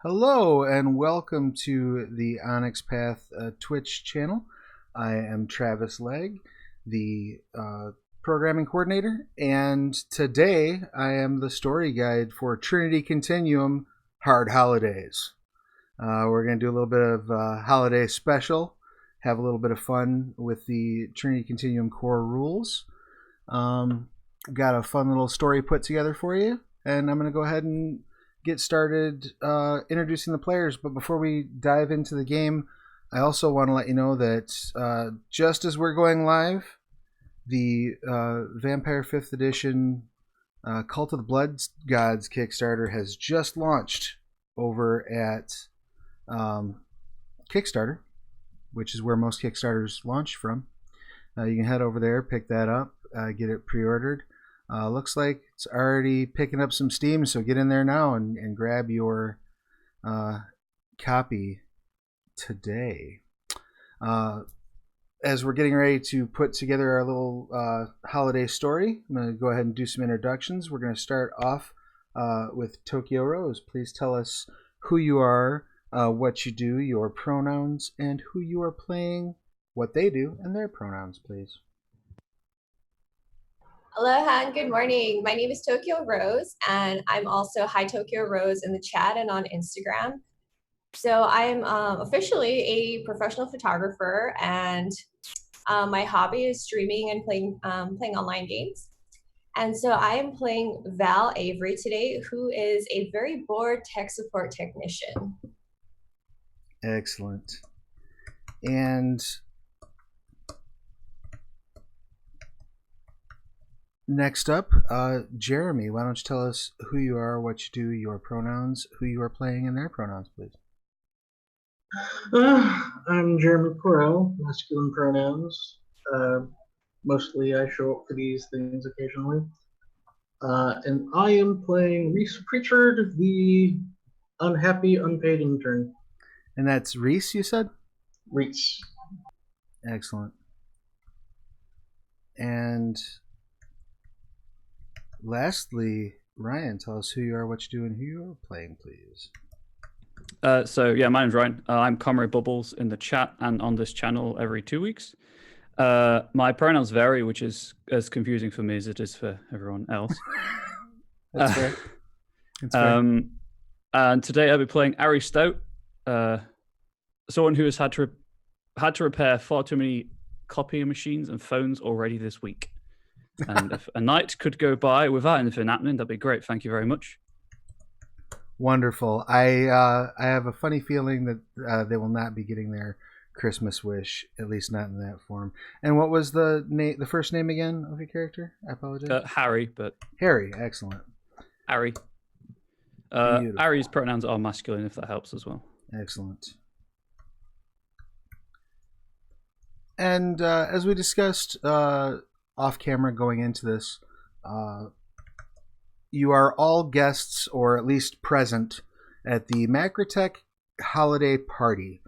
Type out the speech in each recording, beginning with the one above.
Hello and welcome to the Onyx Path Twitch channel. I am Travis Legg, the programming coordinator, and today I am the story guide for Trinity Continuum Hard Holidays. We're going to do a little bit of holiday special, have a little bit of fun with the Trinity Continuum core rules. Got a fun little story put together for you, and I'm going to go ahead and get started introducing the players. But before we dive into the game, I also want to let you know that just as we're going live, the Vampire 5th Edition Cult of the Blood Gods Kickstarter has just launched over at Kickstarter, which is where most Kickstarters launch from. You can head over there, pick that up, get it pre-ordered. Looks like it's already picking up some steam, so get in there now and grab your copy today. As we're getting ready to put together our little holiday story, I'm going to go ahead and do some introductions. We're going to start off with Tokyo Rose. Please tell us who you are, what you do, your pronouns, and who you are playing, what they do, and their pronouns, please. Aloha and good morning. My name is Tokyo Rose, and I'm also Hi Tokyo Rose in the chat and on Instagram. So I'm officially a professional photographer, and my hobby is streaming and playing online games. And so I am playing Val Avery today, who is a very bored tech support technician. Excellent. And next up, Jeremy, why don't you tell us who you are, what you do, your pronouns, who you are playing, and their pronouns, please. I'm Jeremy Porrell, masculine pronouns. Mostly I show up for these things occasionally. And I am playing Reese Pritchard, the unhappy, unpaid intern. And that's Reese, you said? Reese. Excellent. And lastly, Ryan, tell us who you are, what you do, and who you are playing, please. My name's Ryan. I'm Comrade Bubbles in the chat and on this channel every 2 weeks. My pronouns vary, which is as confusing for me as it is for everyone else. That's fair. That's fair. And today I'll be playing Ari Stout, someone who has had to repair far too many copying machines and phones already this week. And if a night could go by without anything happening, that'd be great. Thank you very much. Wonderful. I have a funny feeling that they will not be getting their Christmas wish, at least not in that form. And what was the first name again of your character? I apologize. Harry, but Harry. Excellent. Ari. Ari's pronouns are masculine, if that helps as well. Excellent. And as we discussed off camera going into this, you are all guests, or at least present, at the Macrotech Holiday Party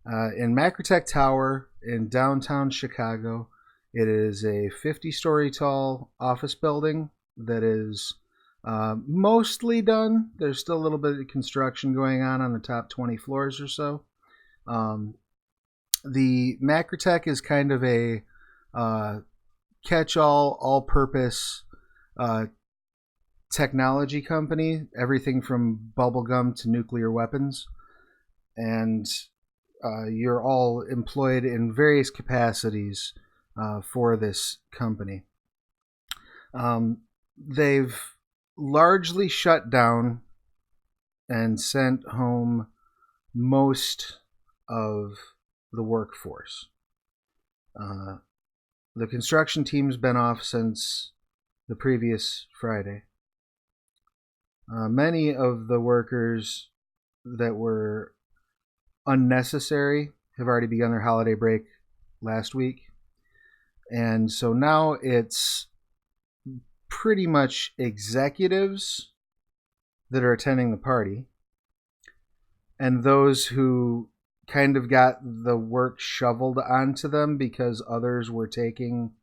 in Macrotech Tower in downtown Chicago. It is a 50-story tall office building that is mostly done. There's still a little bit of construction going on the top 20 floors or so. The Macrotech is kind of a catch-all, all-purpose technology company, everything from bubblegum to nuclear weapons, and you're all employed in various capacities for this company. They've largely shut down and sent home most of the workforce. The construction team's been off since the previous Friday. Many of the workers that were unnecessary have already begun their holiday break last week. And so now it's pretty much executives that are attending the party, and those who kind of got the work shoveled onto them because others were taking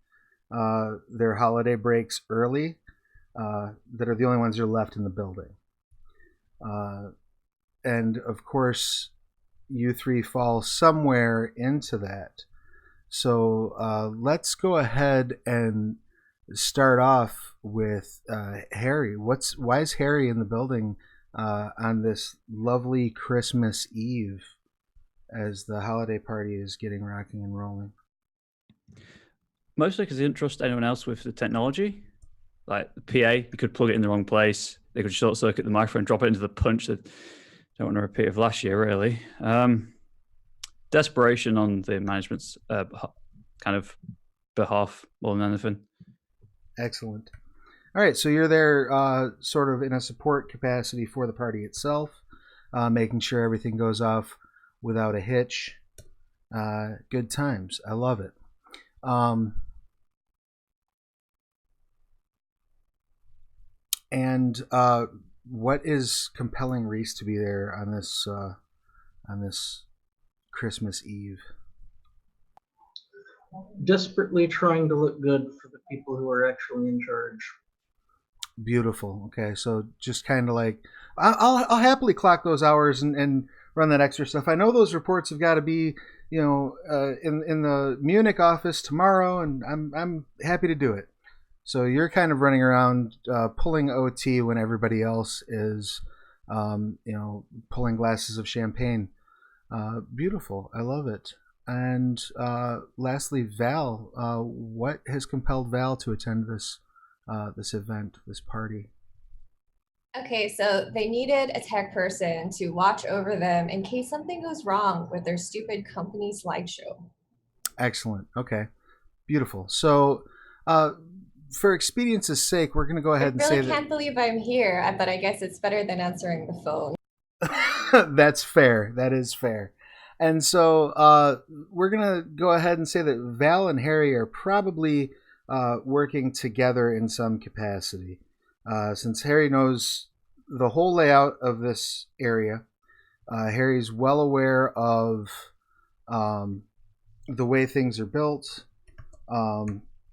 their holiday breaks early, that are the only ones that are left in the building. and of course, you three fall somewhere into that. So let's go ahead and start off with Harry. Why is Harry in the building on this lovely Christmas Eve as the holiday party is getting rocking and rolling? Mostly because he didn't trust anyone else with the technology. Like the PA, you could plug it in the wrong place. They could short circuit the microphone, drop it into the punch. That don't want to repeat of last year, really. Desperation on the management's kind of behalf more than anything. Excellent. All right, so you're there sort of in a support capacity for the party itself, making sure everything goes off without a hitch. Good times. I love it. And what is compelling Reese to be there on this Christmas Eve? Desperately trying to look good for the people who are actually in charge. Beautiful. Okay, so just kind of like I'll happily clock those hours and run that extra stuff. I know those reports have got to be in the Munich office tomorrow, and I'm happy to do it. So you're kind of running around pulling OT when everybody else is pulling glasses of champagne. Beautiful. I love it. And lastly, Val, what has compelled Val to attend this event, this party? Okay, so they needed a tech person to watch over them in case something goes wrong with their stupid company slideshow. Excellent. Okay, beautiful. So, for expedience's sake, we're going to go ahead and say I really can't believe I'm here, but I guess it's better than answering the phone. That's fair. That is fair. And so we're going to go ahead and say that Val and Harry are probably working together in some capacity. Since Harry knows the whole layout of this area, Harry's well aware of the way things are built,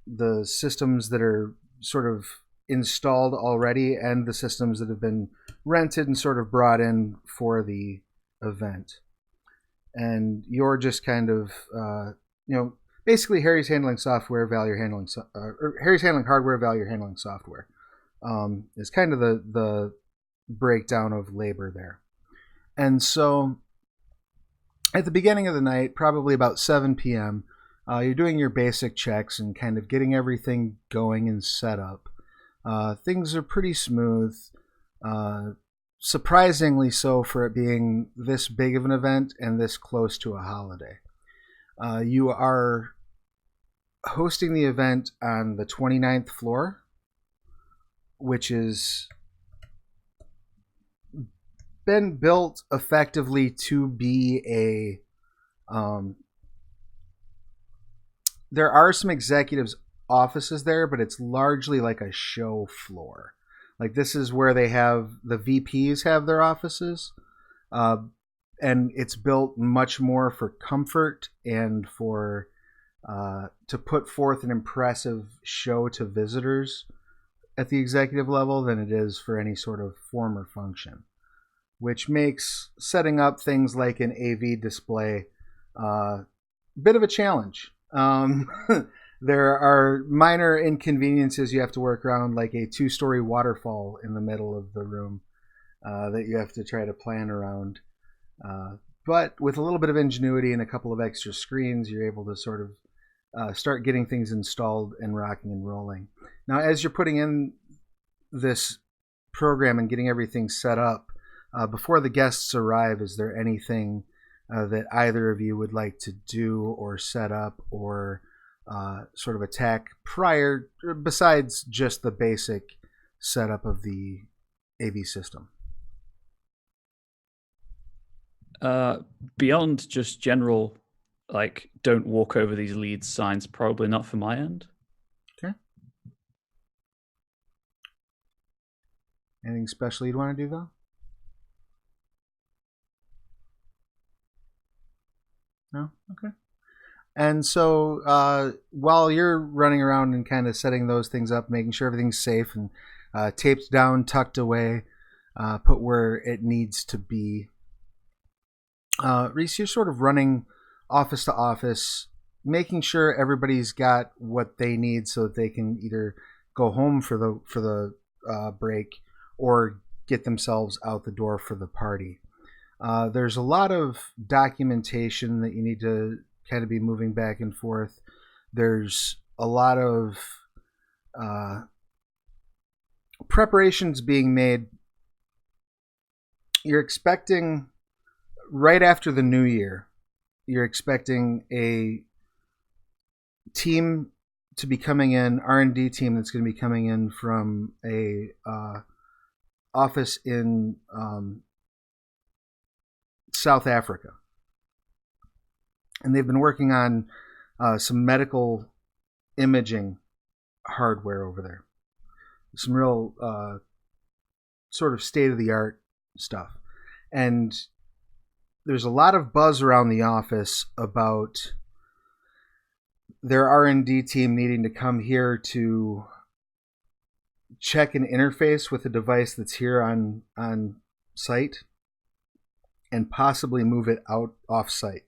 the systems that are sort of installed already, and the systems that have been rented and sort of brought in for the event. And you're just kind of, basically Harry's handling software, Val, you're handling, or Harry's handling hardware, Val, you're handling software. Is kind of the breakdown of labor there. And so at the beginning of the night, probably about 7 p.m., you're doing your basic checks and kind of getting everything going and set up. Things are pretty smooth. Surprisingly so for it being this big of an event and this close to a holiday. You are hosting the event on the 29th floor, which has been built effectively to be a... there are some executives' offices there, but it's largely like a show floor. Like this is where they have the VPs have their offices, and it's built much more for comfort and for to put forth an impressive show to visitors at the executive level than it is for any sort of form or function, which makes setting up things like an AV display a bit of a challenge. There are minor inconveniences you have to work around, like a 2-story waterfall in the middle of the room that you have to try to plan around. But with a little bit of ingenuity and a couple of extra screens, you're able to sort of start getting things installed and rocking and rolling. Now, as you're putting in this program and getting everything set up, before the guests arrive, is there anything that either of you would like to do or set up or sort of attack prior, besides just the basic setup of the AV system? Beyond just general, like, don't walk over these leads signs, probably not for my end. Okay. Anything special you'd want to do, though? No? Okay. And so while you're running around and kind of setting those things up, making sure everything's safe and taped down, tucked away, put where it needs to be, Reese, you're sort of running office to office, making sure everybody's got what they need so that they can either go home for the break or get themselves out the door for the party. There's a lot of documentation that you need to kind of be moving back and forth. There's a lot of preparations being made. You're expecting right after the new year, you're expecting a team to be coming in, R&D team that's going to be coming in from a office in South Africa. And they've been working on some medical imaging hardware over there. Some real sort of state-of-the-art stuff. And there's a lot of buzz around the office about their R&D team needing to come here to check an interface with a device that's here on site and possibly move it out off site.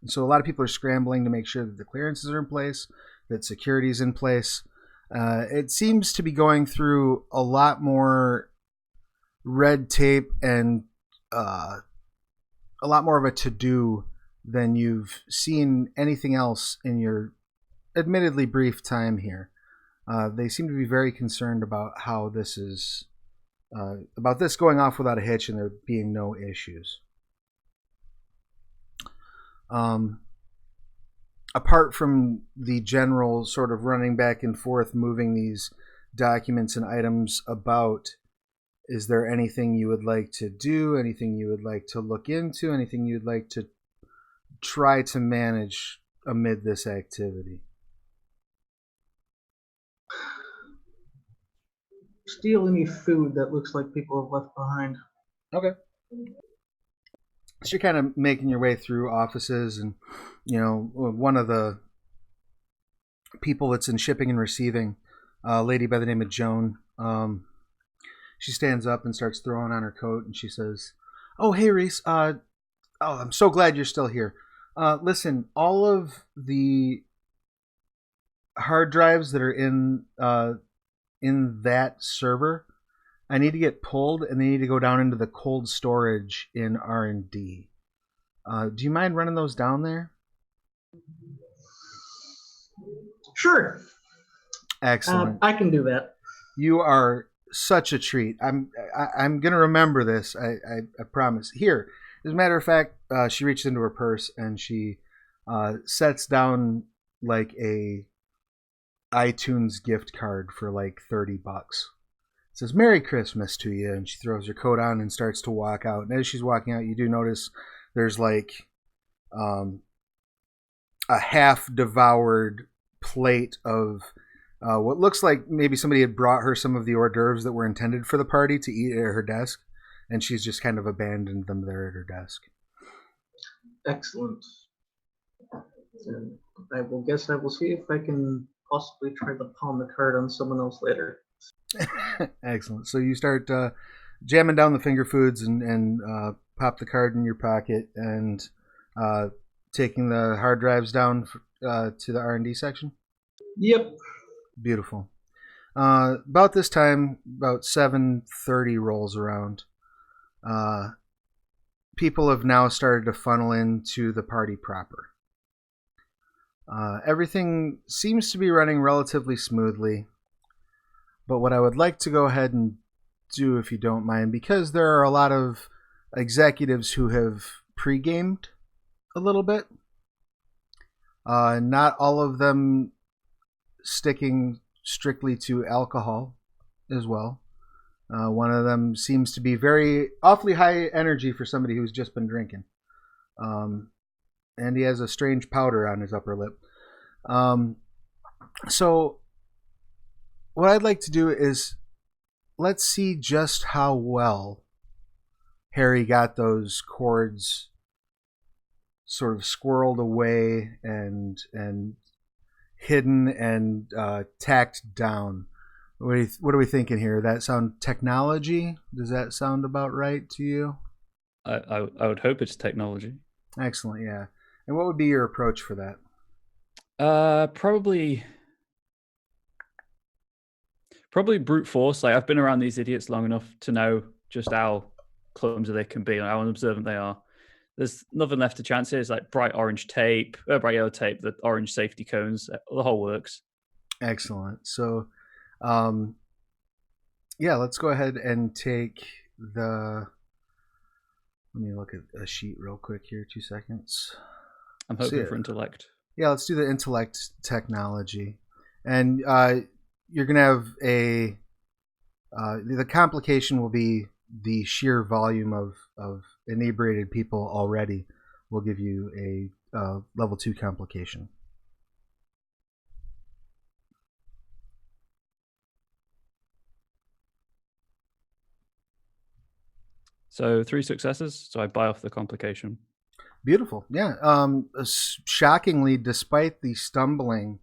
So a lot of people are scrambling to make sure that the clearances are in place, that security is in place. It seems to be going through a lot more red tape and a lot more of a to-do than you've seen anything else in your admittedly brief time here. They seem to be very concerned about how this is, about this going off without a hitch and there being no issues. Apart from the general sort of running back and forth, moving these documents and items about, is there anything you would like to do, anything you would like to look into, anything you'd like to try to manage amid this activity? Steal any food that looks like people have left behind. Okay. So you're kind of making your way through offices, and one of the people that's in shipping and receiving, a lady by the name of Joan, she stands up and starts throwing on her coat, and she says, "Oh, hey, Reese. I'm so glad you're still here. Listen, all of the hard drives that are in that server, I need to get pulled, and they need to go down into the cold storage in R&D. Do you mind running those down there?" Sure. Excellent. I can do that. You are such a treat. I'm gonna remember this. I promise. Here, as a matter of fact, she reaches into her purse and she sets down like a iTunes gift card for like $30. It says "Merry Christmas" to you, and she throws her coat on and starts to walk out. And as she's walking out, you do notice there's like a half-devoured plate of what looks like maybe somebody had brought her some of the hors d'oeuvres that were intended for the party to eat at her desk, and she's just kind of abandoned them there at her desk. Excellent. And I will see if I can possibly try to pawn the card on someone else later. Excellent. So you start jamming down the finger foods and pop the card in your pocket and taking the hard drives down to the R&D section? Yep. Beautiful. About this time, about 7:30 rolls around. People have now started to funnel into the party proper. Everything seems to be running relatively smoothly. But what I would like to go ahead and do, if you don't mind, because there are a lot of executives who have pre-gamed a little bit, not all of them sticking strictly to alcohol as well. One of them seems to be awfully high energy for somebody who's just been drinking. And he has a strange powder on his upper lip. So what I'd like to do is let's see just how well Harry got those cords sort of squirreled away and hidden and tacked down. What are we thinking here? That sound technology? Does that sound about right to you? I would hope it's technology. Excellent, yeah. And what would be your approach for that? Probably brute force. Like, I've been around these idiots long enough to know just how clumsy they can be and how unobservant they are. There's nothing left to chance here. It's like bright yellow tape, the orange safety cones, the whole works. Excellent. So, yeah, let's go ahead and take the. Let me look at a sheet real quick here. 2 seconds. I'm hoping for intellect. Yeah, let's do the intellect technology, and you're gonna have a. The complication will be the sheer volume of inebriated people already. Will give you a level 2 complication. So 3 successes. So I buy off the complication. Beautiful. Yeah. Shockingly, despite the stumbling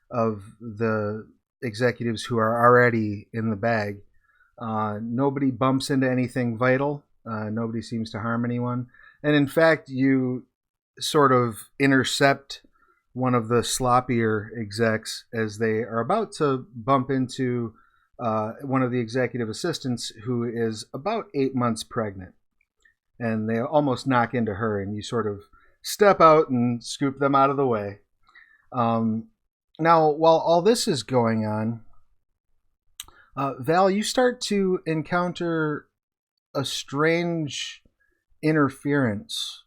of the executives who are already in the bag, nobody bumps into anything vital. Nobody seems to harm anyone. And in fact, you sort of intercept one of the sloppier execs as they are about to bump into one of the executive assistants who is about 8 months pregnant. And they almost knock into her, and you sort of step out and scoop them out of the way. Now, while all this is going on, Val, you start to encounter a strange interference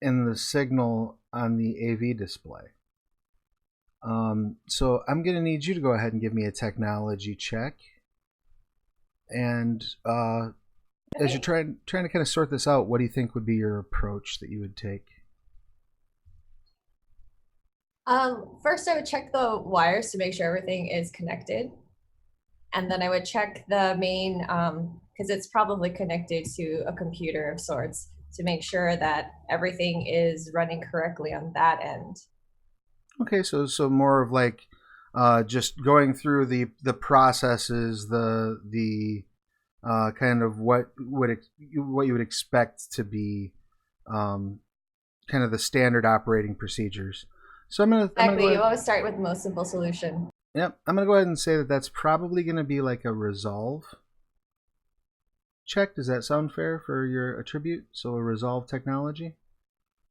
in the signal on the AV display. So I'm going to need you to go ahead and give me a technology check. And as you're trying to kind of sort this out, what do you think would be your approach that you would take? First, I would check the wires to make sure everything is connected. And then I would check the main, because it's probably connected to a computer of sorts, to make sure that everything is running correctly on that end. Okay, so more of like just going through the processes, the kind of what you would expect to be kind of the standard operating procedures. So Exactly. You always start with the most simple solution. Yep, I'm gonna go ahead and say that that's probably gonna be like a resolve check. Does that sound fair for your attribute? So a resolve technology.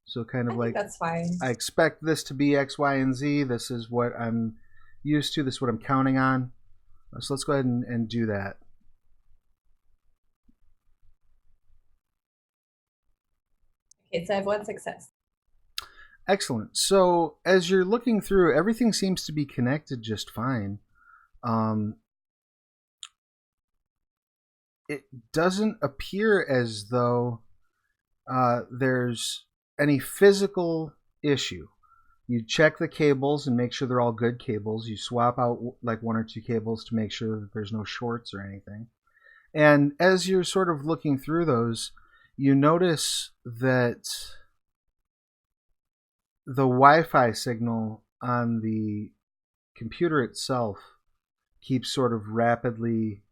So kind of I like think that's fine. I expect this to be X, Y, and Z. This is what I'm used to. This is what I'm counting on. So let's go ahead and do that. Okay, so I have 1 success. Excellent. So as you're looking through, everything seems to be connected just fine. It doesn't appear as though there's any physical issue. You check the cables and make sure they're all good cables. You swap out like 1 or 2 cables to make sure that there's no shorts or anything. And as you're sort of looking through those, you notice that the Wi-Fi signal on the computer itself keeps sort of rapidly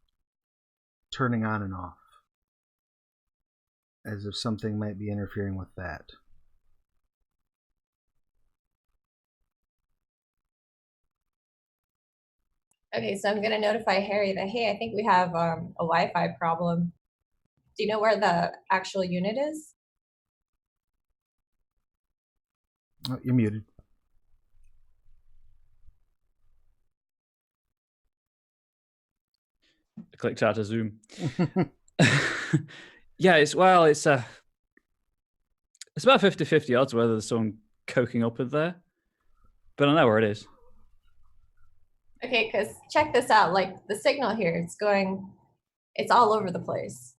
turning on and off, as if something might be interfering with that. Okay, so I'm going to notify Harry that, hey, I think we have a Wi-Fi problem. Do you know where the actual unit is? Oh, you're muted. I clicked out of Zoom. Yeah, it's about 50-50 odds whether there's someone coking up in there, but I know where it is. Okay, because check this out. Like the signal here, it's all over the place.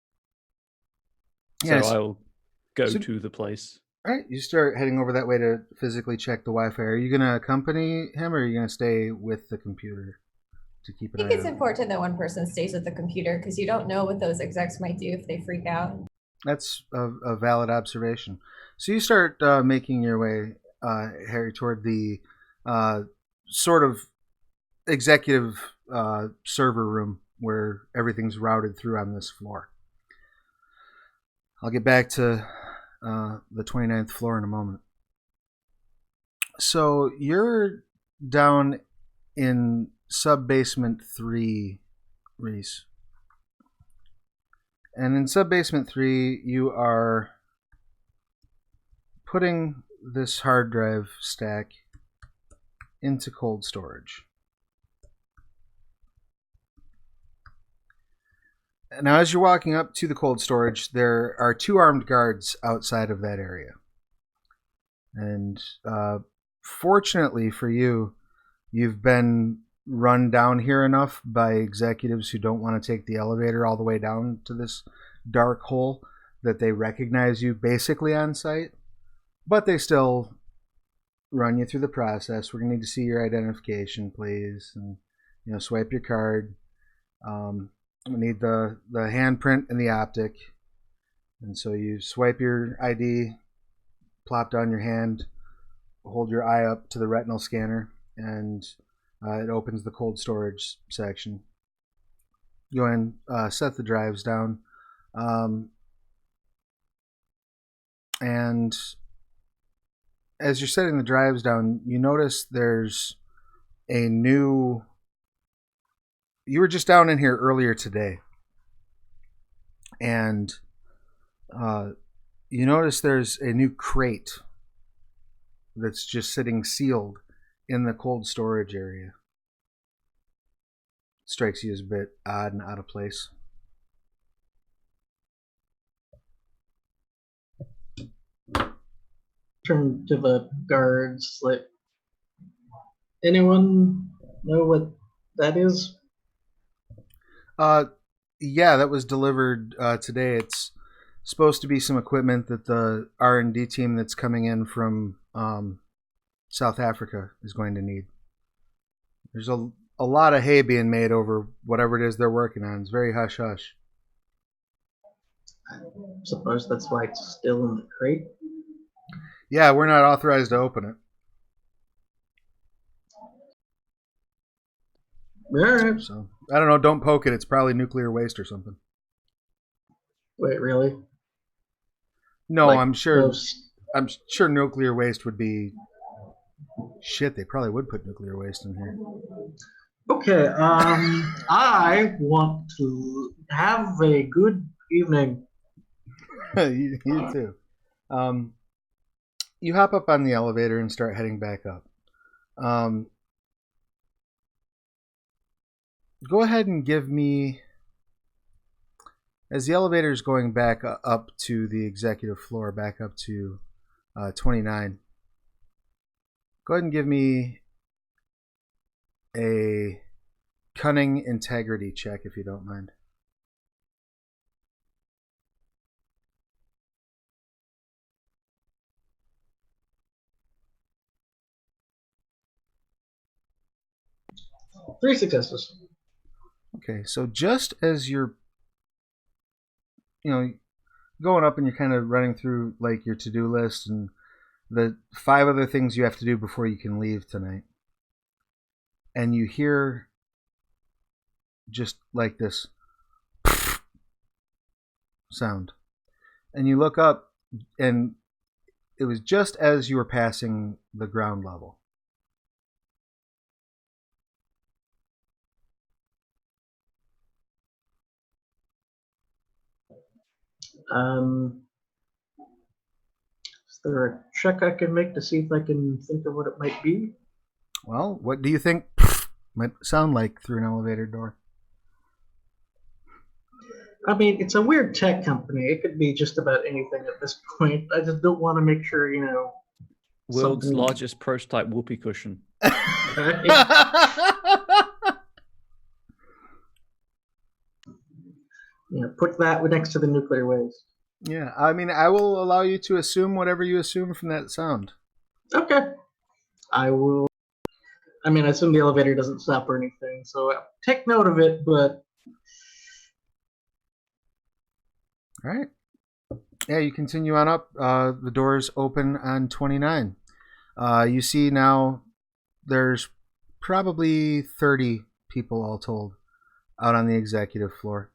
Yes. So I will go to the place. All right, you start heading over that way to physically check the Wi-Fi. Are you going to accompany him, or are you going to stay with the computer to keep an eye on it? I think it's important that one person stays with the computer because you don't know what those execs might do if they freak out. That's a valid observation. So you start making your way, Harry, toward the sort of executive server room where everything's routed through on this floor. I'll get back to the 29th floor in a moment. So you're down in sub-basement 3, Reese. And in sub-basement 3, you are putting this hard drive stack into cold storage. Now, as you're walking up to the cold storage, there are 2 armed guards outside of that area. And fortunately for you, you've been run down here enough by executives who don't want to take the elevator all the way down to this dark hole that they recognize you basically on sight. But they still run you through the process. We're going to need to see your identification, please. And, swipe your card. We need the handprint and the optic. And so you swipe your ID, plop down your hand, hold your eye up to the retinal scanner, and it opens the cold storage section. Go ahead and set the drives down. And as you're setting the drives down, you notice there's a new... You were just down in here earlier today, and you notice there's a new crate that's just sitting sealed in the cold storage area. Strikes you as a bit odd and out of place. Turn to the guards, like, anyone know what that is? Yeah, that was delivered today. It's supposed to be some equipment that the R&D team that's coming in from South Africa is going to need. There's a lot of hay being made over whatever it is they're working on. It's very hush-hush. I suppose that's why it's still in the crate. Yeah, we're not authorized to open it. Alright. So, I don't know, don't poke it. It's probably nuclear waste or something. Wait, really? No, Like I'm sure those- I'm sure nuclear waste would be... Shit, they probably would put nuclear waste in here. Okay, I want to have a good evening. you too. You hop up on the elevator and start heading back up. Go ahead and give me, as the elevator is going back up to the executive floor, back up to 29. Go ahead and give me a cunning integrity check, if you don't mind. Three successes. Okay, so just as you're, going up and you're kind of running through like your to-do list and the 5 other things you have to do before you can leave tonight, and you hear just like this sound, and you look up, and it was just as you were passing the ground level. Is there a check I can make to see if I can think of what it might be? Well, what do you think might sound like through an elevator door? I mean, it's a weird tech company. It could be just about anything at this point. I just don't want to make sure, World's something- largest prototype whoopee cushion. Put that next to the nuclear waste. Yeah, I mean, I will allow you to assume whatever you assume from that sound. Okay. I will. I mean, I assume the elevator doesn't stop or anything, so take note of it, but. All right. Yeah, you continue on up. The doors open on 29. You see now there's probably 30 people all told out on the executive floor.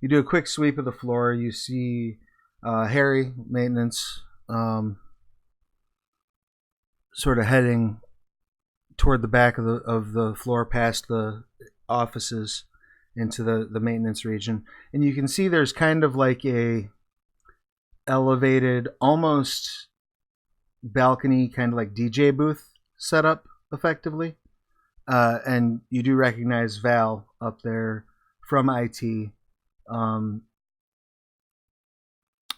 You do a quick sweep of the floor. You see Harry, maintenance, sort of heading toward the back of the floor past the offices into the maintenance region. And you can see there's kind of like a elevated, almost balcony, kind of like DJ booth setup effectively. And you do recognize Val up there from IT.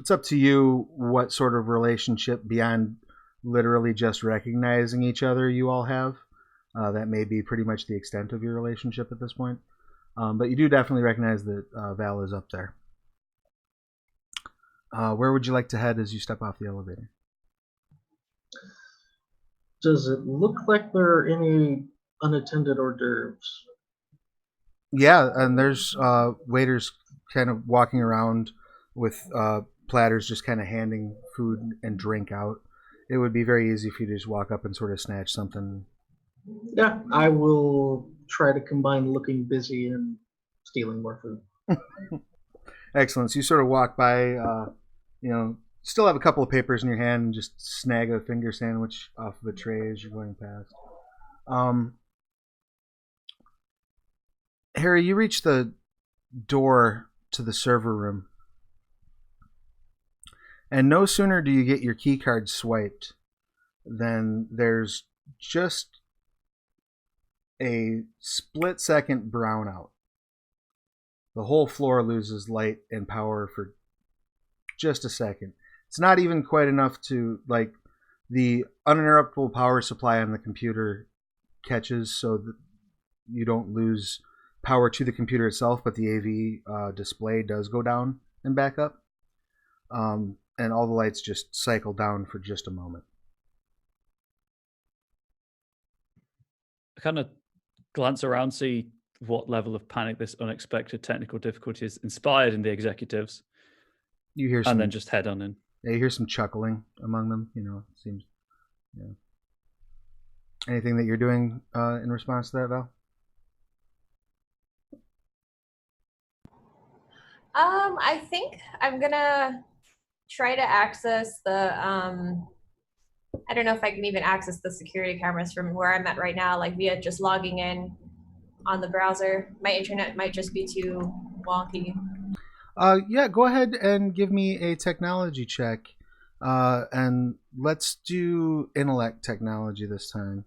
It's up to you what sort of relationship beyond literally just recognizing each other you all have. That may be pretty much the extent of your relationship at this point. But you do definitely recognize that Val is up there. Where would you like to head as you step off the elevator? Does it look like there are any unattended hors d'oeuvres? Yeah, and there's waiters kind of walking around with platters just kind of handing food and drink out. It would be very easy for you to just walk up and sort of snatch something. Yeah, I will try to combine looking busy and stealing more food. Excellent. So you sort of walk by, still have a couple of papers in your hand and just snag a finger sandwich off of a tray as you're going past. Harry, you reach the door to the server room. And no sooner do you get your key card swiped than there's just a split-second brownout. The whole floor loses light and power for just a second. It's not even quite enough to, like, the uninterruptible power supply on the computer catches so that you don't lose power to the computer itself, but the AV display does go down and back up. And all the lights just cycle down for just a moment. I kind of glance around, see what level of panic this unexpected technical difficulty has inspired in the executives. You hear some, and then just head on in. Yeah, you hear some chuckling among them. It seems. Yeah. Anything that you're doing in response to that, Val? I think I'm gonna try to access the I don't know if I can even access the security cameras from where I'm at right now, like via just logging in on the browser. My internet might just be too wonky. Yeah, go ahead and give me a technology check. And let's do intellect technology this time.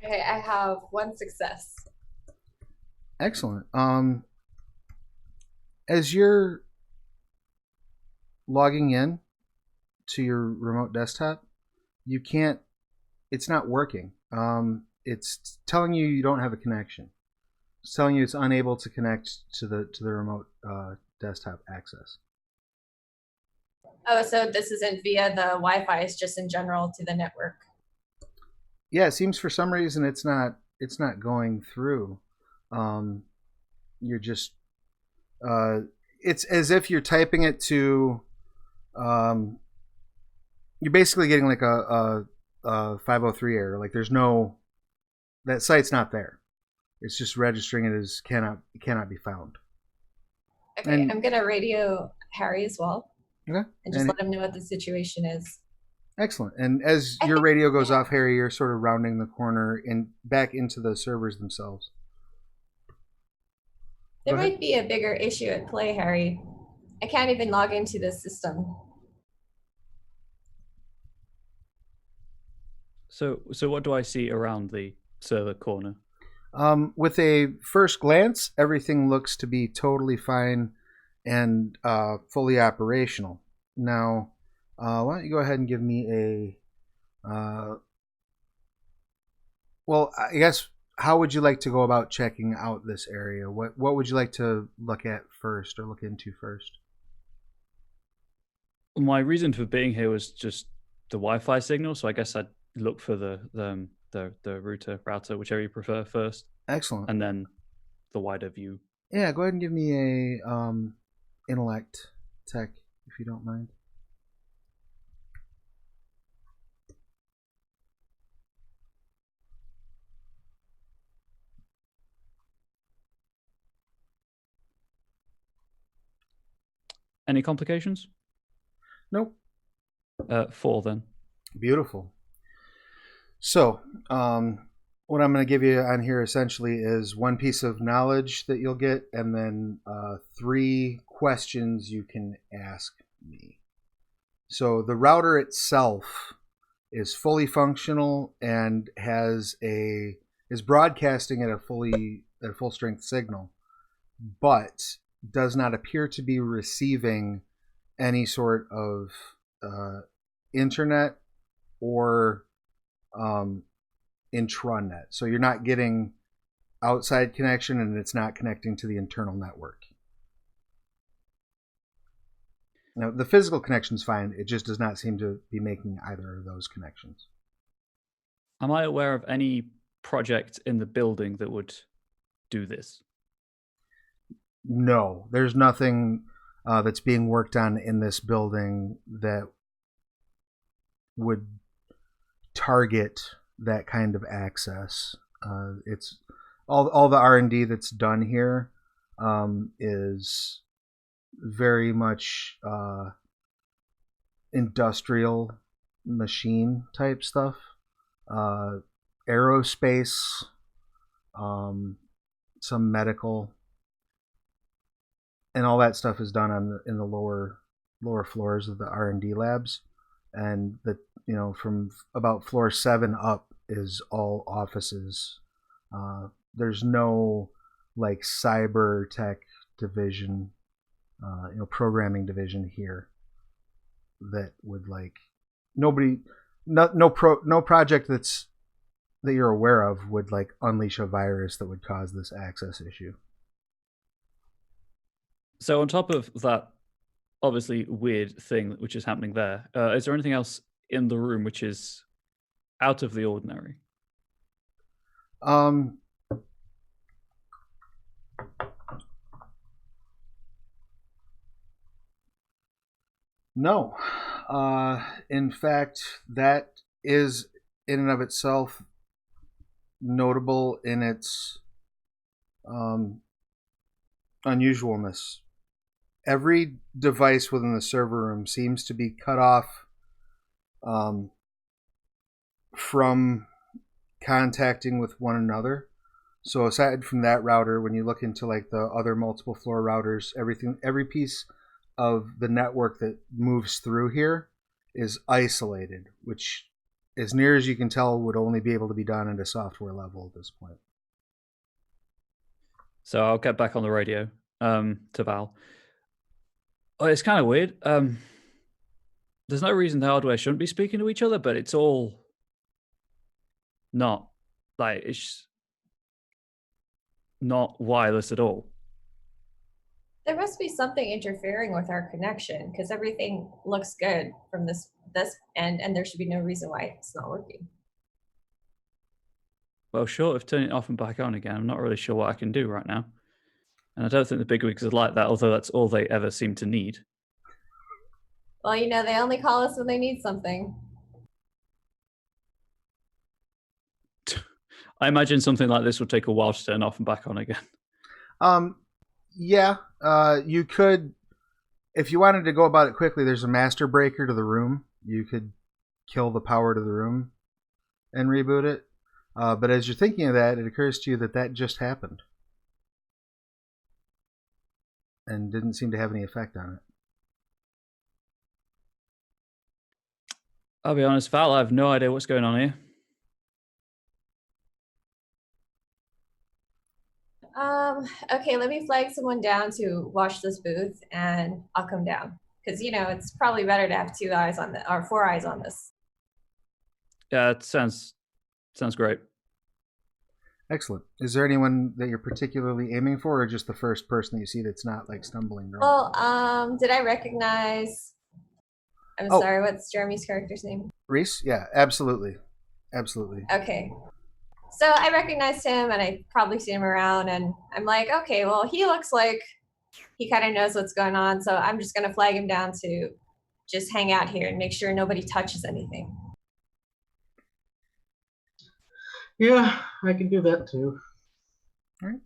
Okay, I have one success. Excellent. As you're logging in to your remote desktop, you can't. It's not working. It's telling you don't have a connection. It's telling you it's unable to connect to the remote desktop access. Oh, so this isn't via the Wi-Fi, it's just in general to the network. Yeah, it seems for some reason it's not going through. You're just it's as if you're typing it to you're basically getting like a 503 error. Like there's no, that site's not there. It's just registering it as cannot be found. Okay, and I'm gonna radio Harry as well. Okay. And just let him know what the situation is. Excellent. And as your radio goes off, Harry, you're sort of rounding the corner and back into the servers themselves. There might be a bigger issue at play, Harry. I can't even log into this system. So what do I see around the server corner? With a first glance, everything looks to be totally fine and fully operational. Now, why don't you go ahead and give me a... well, I guess, how would you like to go about checking out this area? What would you like to look at first or look into first? My reason for being here was just the Wi-Fi signal, so I guess I'd look for the router, whichever you prefer first. Excellent. And then the wider view. Yeah, go ahead and give me a intellect tech, if you don't mind. Any complications? Nope. 4 then. Beautiful. So, what I'm going to give you on here essentially is one piece of knowledge that you'll get, and then 3 questions you can ask me. So the router itself is fully functional and is broadcasting at a full strength signal, but does not appear to be receiving any sort of internet or intranet. So you're not getting outside connection, and it's not connecting to the internal network. Now, the physical connection's fine. It just does not seem to be making either of those connections. Am I aware of any project in the building that would do this? No, there's nothing that's being worked on in this building that would target that kind of access. It's all the R&D that's done here is very much industrial machine type stuff, aerospace, some medical, and all that stuff is done in the lower floors of the R&D labs, and from about floor 7 up is all offices. There's no like cyber tech division, programming division here that would no project that you're aware of would unleash a virus that would cause this access issue. So on top of that obviously weird thing which is happening there, is there anything else in the room which is out of the ordinary? No. In fact, that is in and of itself notable in its unusualness. Every device within the server room seems to be cut off from contacting with one another. So aside from that router, when you look into the other multiple floor routers, every piece of the network that moves through here is isolated, which, as near as you can tell, would only be able to be done at a software level at this point. So I'll get back on the radio to Val. Oh, it's kind of weird. There's no reason the hardware shouldn't be speaking to each other, but it's all not it's not wireless at all. There must be something interfering with our connection, because everything looks good from this end, and there should be no reason why it's not working. Well, short of turning it off and back on again, I'm not really sure what I can do right now. And I don't think the bigwigs are like that, although that's all they ever seem to need. Well, they only call us when they need something. I imagine something like this would take a while to turn off and back on again. Yeah, you could, if you wanted to go about it quickly, there's a master breaker to the room. You could kill the power to the room and reboot it. But as you're thinking of that, it occurs to you that just happened and didn't seem to have any effect on it. I'll be honest, Val, I have no idea what's going on here. Okay, let me flag someone down to watch this booth, and I'll come down, because it's probably better to have 4 eyes on this. Yeah, it sounds great. Excellent. Is there anyone that you're particularly aiming for, or just the first person that you see that's not stumbling around? Well, did I recognize? I'm sorry. What's Jeremy's character's name? Reese? Yeah, absolutely. Okay. So I recognized him, and I probably seen him around, and I'm like, okay, well, he looks like he kind of knows what's going on, so I'm just going to flag him down to just hang out here and make sure nobody touches anything. Yeah, I can do that too. All right.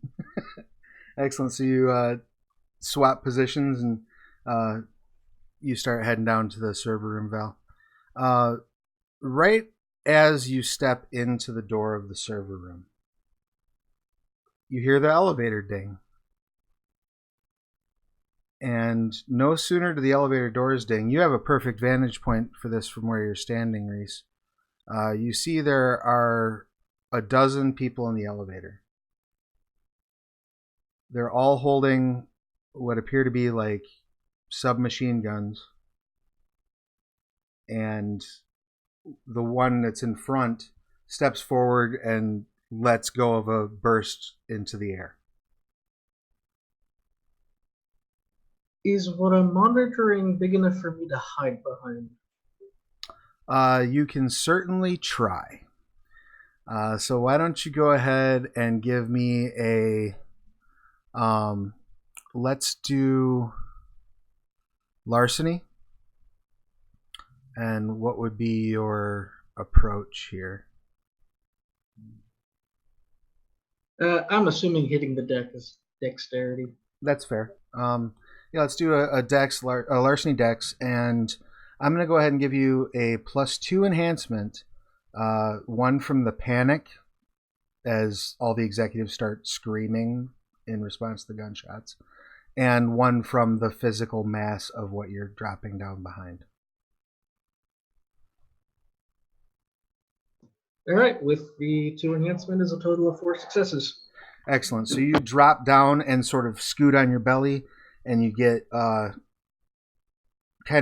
Excellent. So you swap positions, and you start heading down to the server room, Val. Right as you step into the door of the server room, you hear the elevator ding. And no sooner do the elevator doors ding, you have a perfect vantage point for this from where you're standing, Reese. You see there are a dozen people in the elevator. They're all holding what appear to be like submachine guns. And the one that's in front steps forward and lets go of a burst into the air. Is what I'm monitoring big enough for me to hide behind? You can certainly try. So why don't you go ahead and give me a... let's do larceny. And what would be your approach here? I'm assuming hitting the deck is dexterity. That's fair. Yeah, let's do a larceny dex, and I'm going to go ahead and give you a +2 enhancement. One from the panic, as all the executives start screaming in response to the gunshots, and one from the physical mass of what you're dropping down behind. All right, with the 2 enhancement is a total of 4 successes. Excellent. So you drop down and sort of scoot on your belly, and you get kind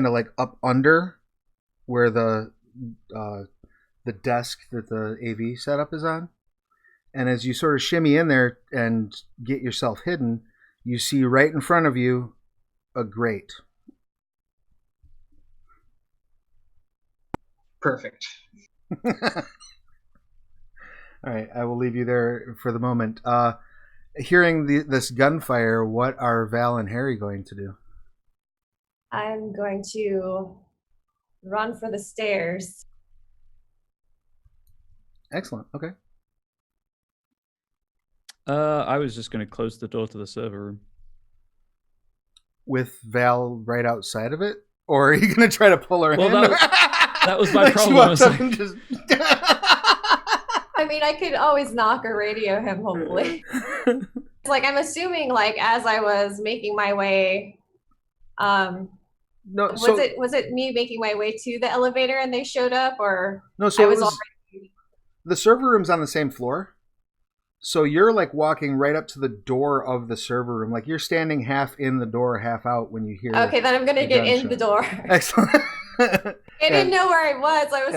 of like up under where the desk that the AV setup is on. And as you sort of shimmy in there and get yourself hidden, you see right in front of you a grate. Perfect. All right, I will leave you there for the moment. Hearing this gunfire, what are Val and Harry going to do? I'm going to run for the stairs. Excellent. Okay. I was just going to close the door to the server room. With Val right outside of it? Or are you going to try to pull her in? That was my like problem. Just... I mean, I could always knock or radio him, hopefully. It's like, I'm assuming, like, as I was making my way, no, was it me making my way to the elevator and they showed up, or no? So I was already... The server room's on the same floor, so you're like walking right up to the door of the server room, like you're standing half in the door, half out when you hear. Okay, then I'm gonna get in the door. Excellent. I didn't know where I was. I was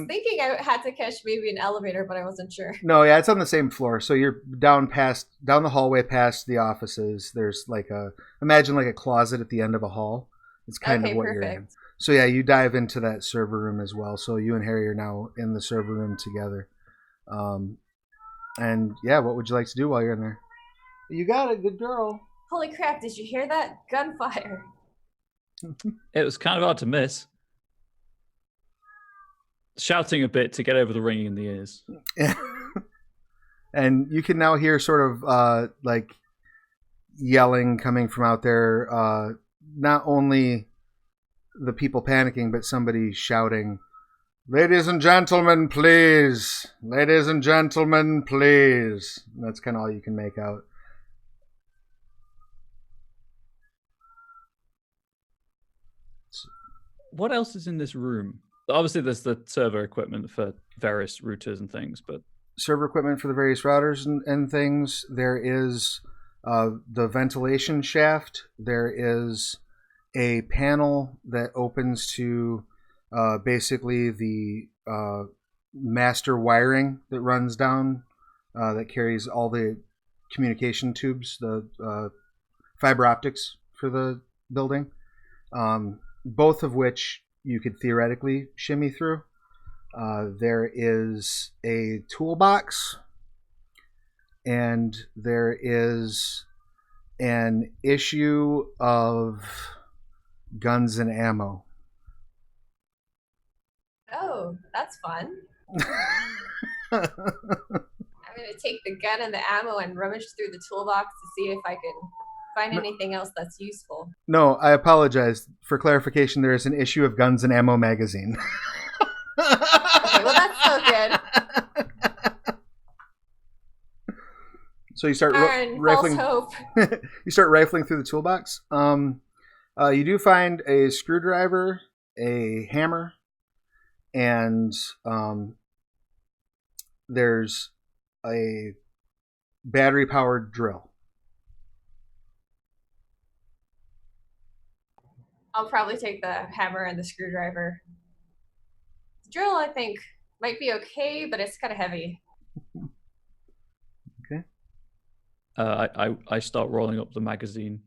thinking I had to catch maybe an elevator, but I wasn't sure. No, yeah, it's on the same floor. So you're down the hallway past the offices. There's imagine like a closet at the end of a hall. It's kind of what perfect. you're in. So yeah, you dive into that server room as well. So you and Harry are now in the server room together. And yeah, what would you like to do while you're in there? You got it, good girl. Holy crap, did you hear that? Gunfire. It was kind of hard to miss. Shouting a bit to get over the ringing in the ears. And you can now hear sort of like yelling coming from out there. Not only the people panicking, but somebody shouting, "Ladies and gentlemen, please. Ladies and gentlemen, please." That's kind of all you can make out. What else is in this room? Obviously, there's the server equipment for various routers and things, but server equipment for the various routers and things. There is the ventilation shaft. There is a panel that opens to basically the master wiring that runs down that carries all the communication tubes, the fiber optics for the building, both of which you could theoretically shimmy through. There is a toolbox, and there is an issue of guns and ammo. Oh, that's fun. I'm going to take the gun and the ammo and rummage through the toolbox to see if I can find anything else that's useful. No, I apologize. For clarification, there is an issue of Guns and Ammo magazine. Okay, well that's so good. So you start False hope. you start rifling through the toolbox. You do find a screwdriver, a hammer, and there's a battery-powered drill. I'll probably take the hammer and the screwdriver. The drill, I think, might be okay, but it's kind of heavy. Okay. I start rolling up the magazine.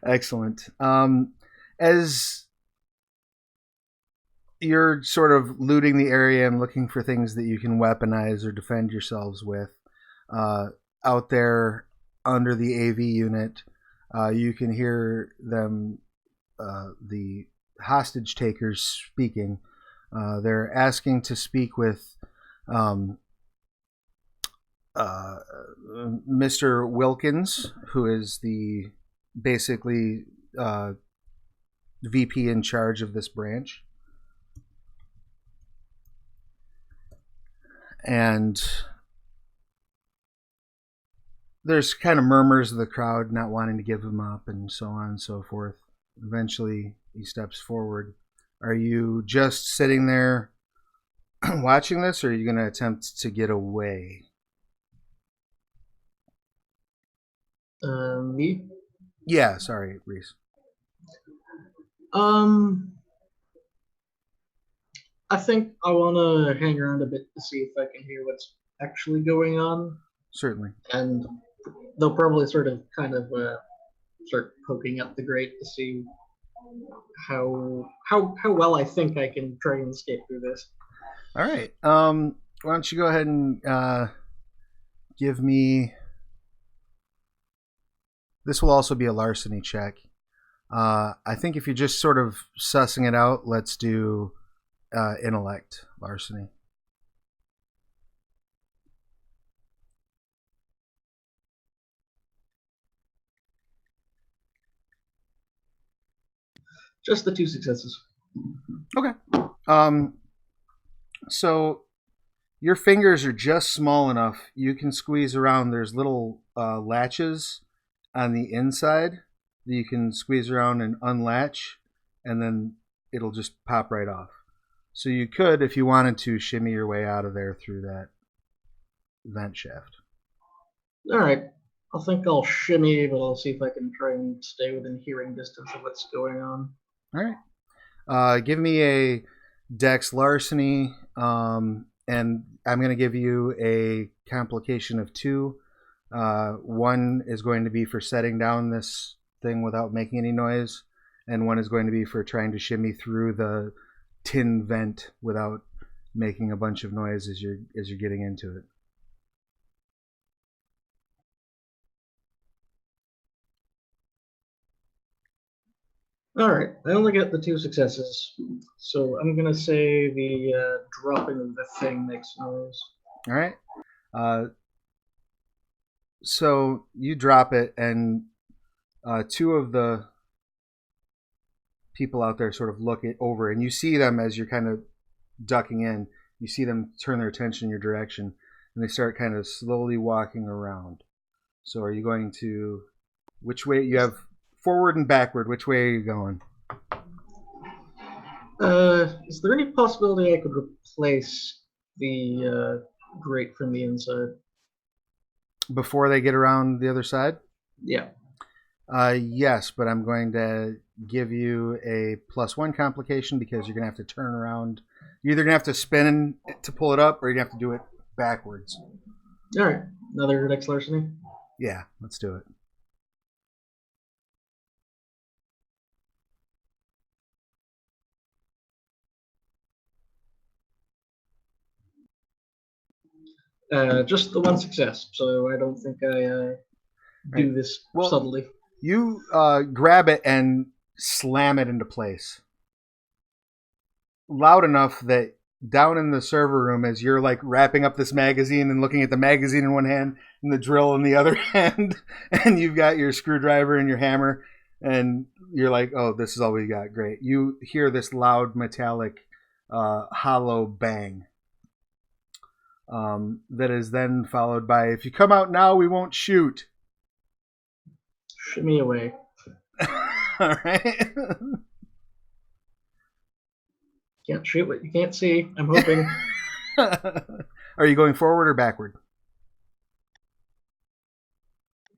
Excellent. As you're sort of looting the area and looking for things that you can weaponize or defend yourselves with, out there under the AV unit, you can hear them, the hostage takers speaking. They're asking to speak with Mr. Wilkins, who is the basically VP in charge of this branch. And there's kind of murmurs of the crowd not wanting to give him up and so on and so forth. Eventually, he steps forward. Are you just sitting there watching this, or are you going to attempt to get away? Me? Yeah, sorry, Reese. I think I want to hang around a bit to see if I can hear what's actually going on. Certainly. And they'll probably sort of kind of start poking up the grate to see how well I think I can try and escape through this. All right. Why don't you go ahead and give me... This will also be a larceny check. I think if you're just sort of sussing it out, let's do intellect larceny. Just the 2 successes. Okay. So your fingers are just small enough. You can squeeze around. There's little latches on the inside that you can squeeze around and unlatch, and then it'll just pop right off. So you could, if you wanted to, shimmy your way out of there through that vent shaft. All right. I think I'll shimmy, but I'll see if I can try and stay within hearing distance of what's going on. All right. Give me a Dex larceny, and I'm going to give you a complication of 2. 1 is going to be for setting down this thing without making any noise, and 1 is going to be for trying to shimmy through the tin vent without making a bunch of noise as you're getting into it. All right, I only get the 2 successes, so I'm gonna say the dropping of the thing makes noise. All right. So you drop it, and 2 of the people out there sort of look it over, and you see them as you're kind of ducking in. You see them turn their attention in your direction, and they start kind of slowly walking around. So are you going to... Which way? You have forward and backward. Which way are you going? Is there any possibility I could replace the grate from the inside? Before they get around the other side? Yeah. Yes, but I'm going to give you a +1 complication because you're going to have to turn around. You're either going to have to spin to pull it up, or you're going to have to do it backwards. All right. Another Dex larceny? Yeah, let's do it. Just the 1 success, so I don't think I do this subtly. You grab it and slam it into place. Loud enough that down in the server room as you're like wrapping up this magazine and looking at the magazine in one hand and the drill in the other hand, and you've got your screwdriver and your hammer, and you're like, oh, this is all we got. Great. You hear this loud metallic hollow bang. That is then followed by, if you come out now, we won't shoot. Shimmy away. All right. Can't shoot what you can't see. I'm hoping. Are you going forward or backward?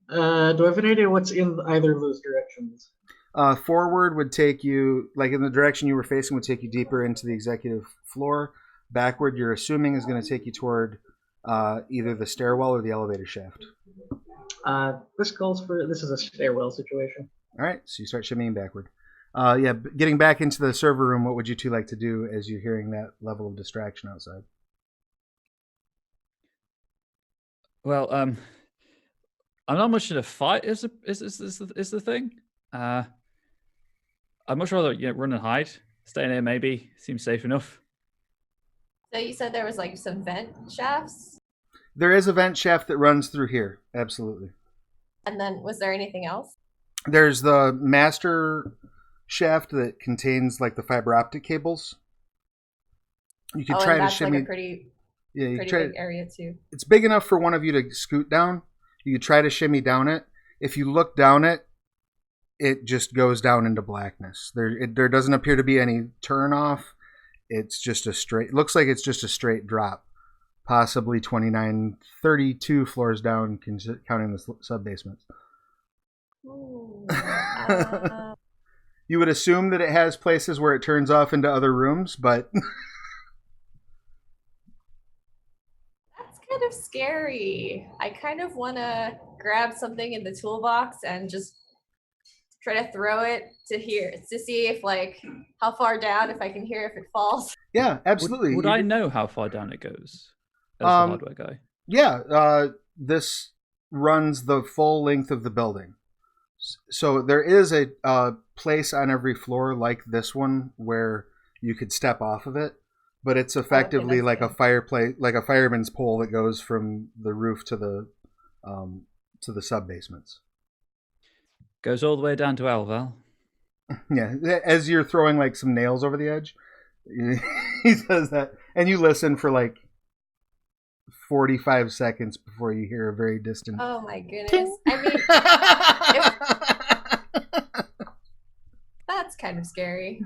Do I have an idea what's in either of those directions? Forward would take you, like in the direction you were facing, would take you deeper into the executive floor. Backward, you're assuming, is going to take you toward either the stairwell or the elevator shaft. This is a stairwell situation. All right, so you start shimmying backward. Getting back into the server room, what would you two like to do as you're hearing that level of distraction outside? Well, I'm not much in a fight. Is the thing? I'd much rather run and hide. Staying here maybe seems safe enough. So you said there was like some vent shafts? There is a vent shaft that runs through here, absolutely. And then was there anything else? There's the master shaft that contains like the fiber optic cables. You could try to shimmy. Like a pretty big area too. It's big enough for one of you to scoot down. You could try to shimmy down it. If you look down it, it just goes down into blackness. There doesn't appear to be any turn off. It's just a straight. Looks like it's just a straight drop, possibly 29, 32 floors down, counting the sub basements. You would assume that it has places where it turns off into other rooms, but that's kind of scary. I kind of want to grab something in the toolbox and just try to throw it to see if how far down, if I can hear if it falls. Yeah, absolutely. Would I know how far down it goes as the hardware guy? Yeah, this runs the full length of the building. So there is a place on every floor like this one where you could step off of it, but it's effectively like a fireplace, like a fireman's pole that goes from the roof to the sub basements. Goes all the way down to Alval. Yeah, as you're throwing like some nails over the edge, he says that, and you listen for like 45 seconds before you hear a very distant. Oh my goodness! Ting. I mean, that's kind of scary.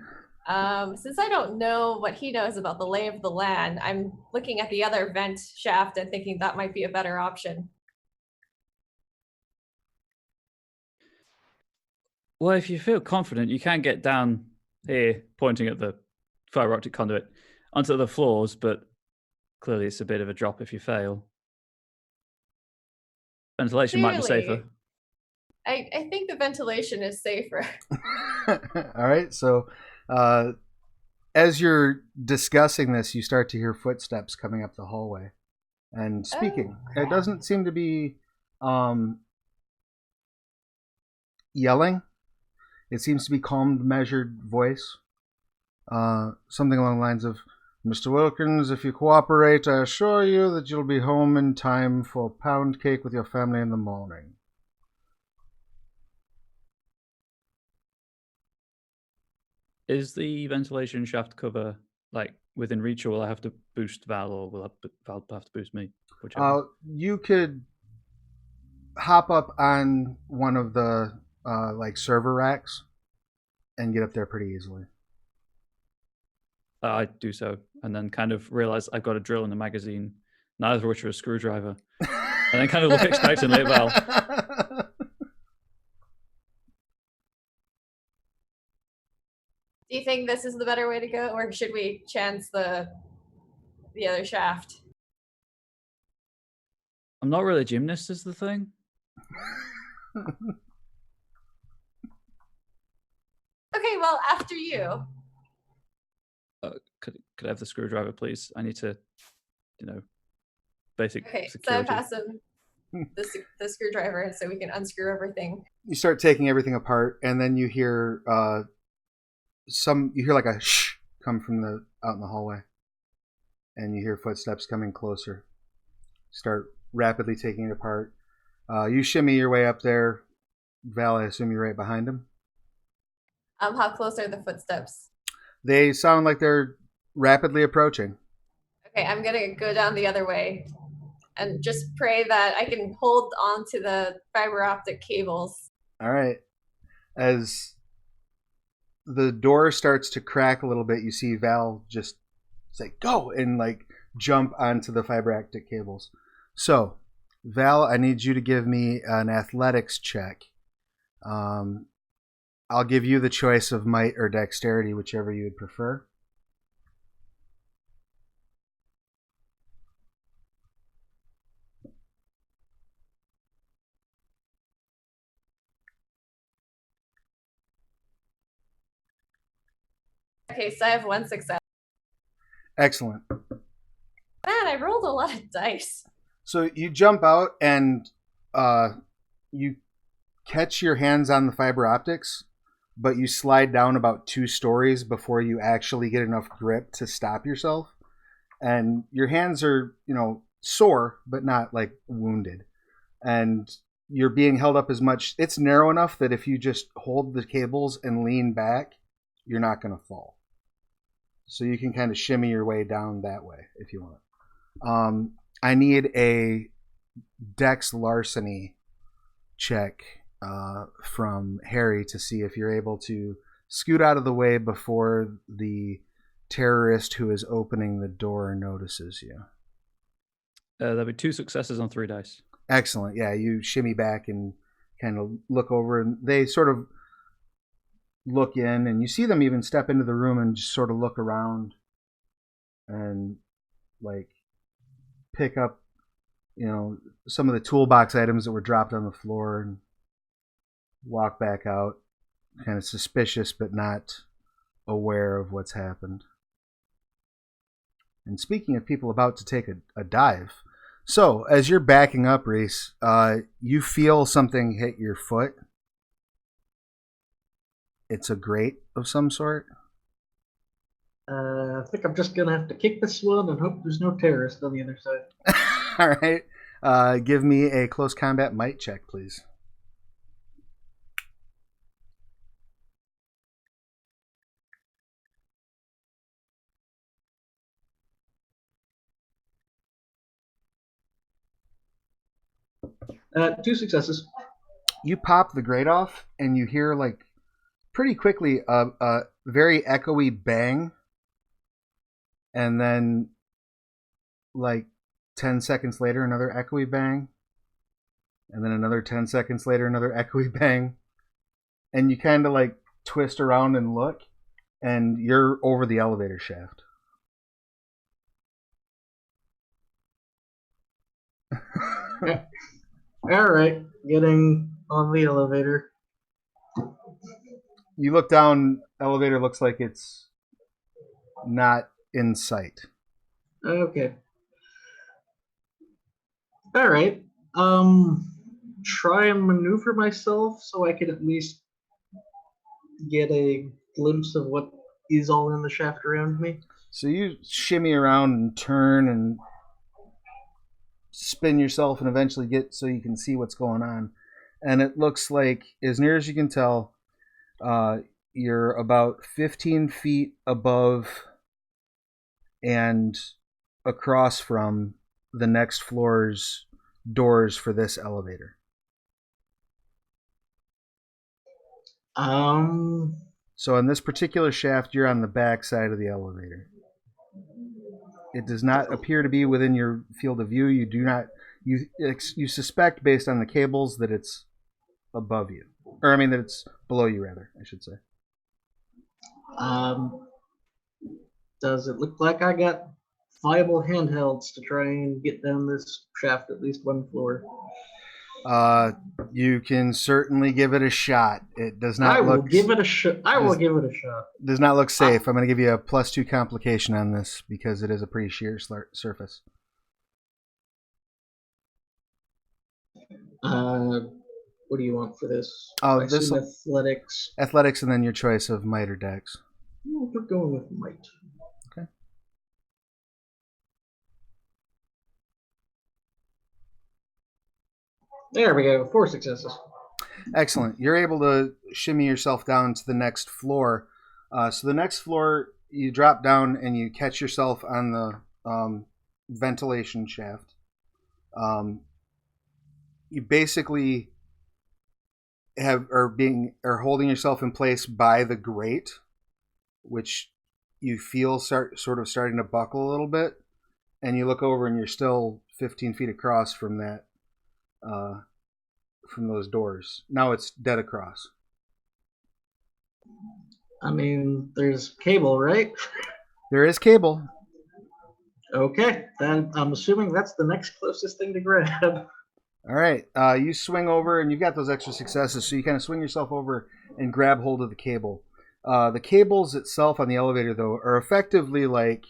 Since I don't know what he knows about the lay of the land, I'm looking at the other vent shaft and thinking that might be a better option. Well, if you feel confident, you can get down here, pointing at the fiber optic conduit, onto the floors, but clearly it's a bit of a drop if you fail. Ventilation might be safer. I think the ventilation is safer. All right, so as you're discussing this, you start to hear footsteps coming up the hallway and speaking. Oh, it doesn't seem to be yelling. It seems to be calm, measured voice. Something along the lines of, Mr. Wilkins, if you cooperate, I assure you that you'll be home in time for pound cake with your family in the morning. Is the ventilation shaft cover within reach, or will I have to boost Val, or will Val have to boost me? You could hop up on one of the server racks and get up there pretty easily. I do so, and then kind of realize I've got a drill in the magazine, neither of which are a screwdriver, and then kind of look expectantly at Val. Do you think this is the better way to go, or should we chance the other shaft? I'm not really a gymnast, is the thing. Okay, well, after you. Could I have the screwdriver, please? I need to, basic security. So I pass him the screwdriver so we can unscrew everything. You start taking everything apart, and then you hear like a shh come from out in the hallway. and you hear footsteps coming closer. Start rapidly taking it apart. You shimmy your way up there. Val, I assume you're right behind him. How close are the footsteps? They sound like they're rapidly approaching. Okay, I'm gonna go down the other way and just pray that I can hold on to the fiber optic cables. All right. As the door starts to crack a little bit, you see Val just say, go, and like jump onto the fiber optic cables. So, Val, I need you to give me an athletics check. I'll give you the choice of might or dexterity, whichever you would prefer. Okay, so I have 1 success. Excellent. Man, I rolled a lot of dice. So you jump out and you catch your hands on the fiber optics, but you slide down about 2 stories before you actually get enough grip to stop yourself. And your hands are, sore, but not like wounded. And you're being held up as much. It's narrow enough that if you just hold the cables and lean back, you're not going to fall. So you can kind of shimmy your way down that way if you want. I need a Dex larceny check from Harry to see if you're able to scoot out of the way before the terrorist who is opening the door notices you. There'll be 2 successes on 3 dice. Excellent. Yeah, you shimmy back and kind of look over, and they sort of look in, and you see them even step into the room and just sort of look around and like pick up, some of the toolbox items that were dropped on the floor and walk back out, kind of suspicious but not aware of what's happened. And speaking of people about to take a dive, so as you're backing up, Reese, you feel something hit your foot. It's a grate of some sort. I think I'm just gonna have to kick this one and hope there's no terrorist on the other side. All right. Give me a close combat might check, please. Two successes. You pop the grate off, and you hear like pretty quickly a very echoey bang, and then like 10 seconds later another echoey bang, and then another 10 seconds later another echoey bang, and you kind of like twist around and look, and you're over the elevator shaft. All right, getting on the elevator. You look down, elevator looks like it's not in sight. Okay. All right. Try and maneuver myself so I can at least get a glimpse of what is all in the shaft around me. So you shimmy around and turn and spin yourself and eventually get so you can see what's going on. And it looks like, as near as you can tell, you're about 15 feet above and across from the next floor's doors for this elevator. So in this particular shaft, you're on the back side of the elevator. It does not appear to be within your field of view. You suspect based on the cables that it's above you, or that it's below you, rather, I should say. Does it look like I got viable handhelds to try and get down this shaft at least one floor? You can certainly give it a shot. It does not. I will give it a shot. Does not look safe. I'm going to give you a +2 complication on this because it is a pretty sheer surface. What do you want for this? Oh, I this assume athletics. Athletics, and then your choice of might or dex. We're going with might. Okay. There we go. 4 successes. Excellent. You're able to shimmy yourself down to the next floor. So the next floor, you drop down and you catch yourself on the ventilation shaft. You basically are holding yourself in place by the grate, which you feel sort of starting to buckle a little bit, and you look over and you're still 15 feet across from that, from those doors. Now it's dead across. I mean, there's cable, right? There is cable. Okay, then I'm assuming that's the next closest thing to grab. All right, you swing over, and you've got those extra successes, so you kind of swing yourself over and grab hold of the cable. The cables itself on the elevator, though, are effectively like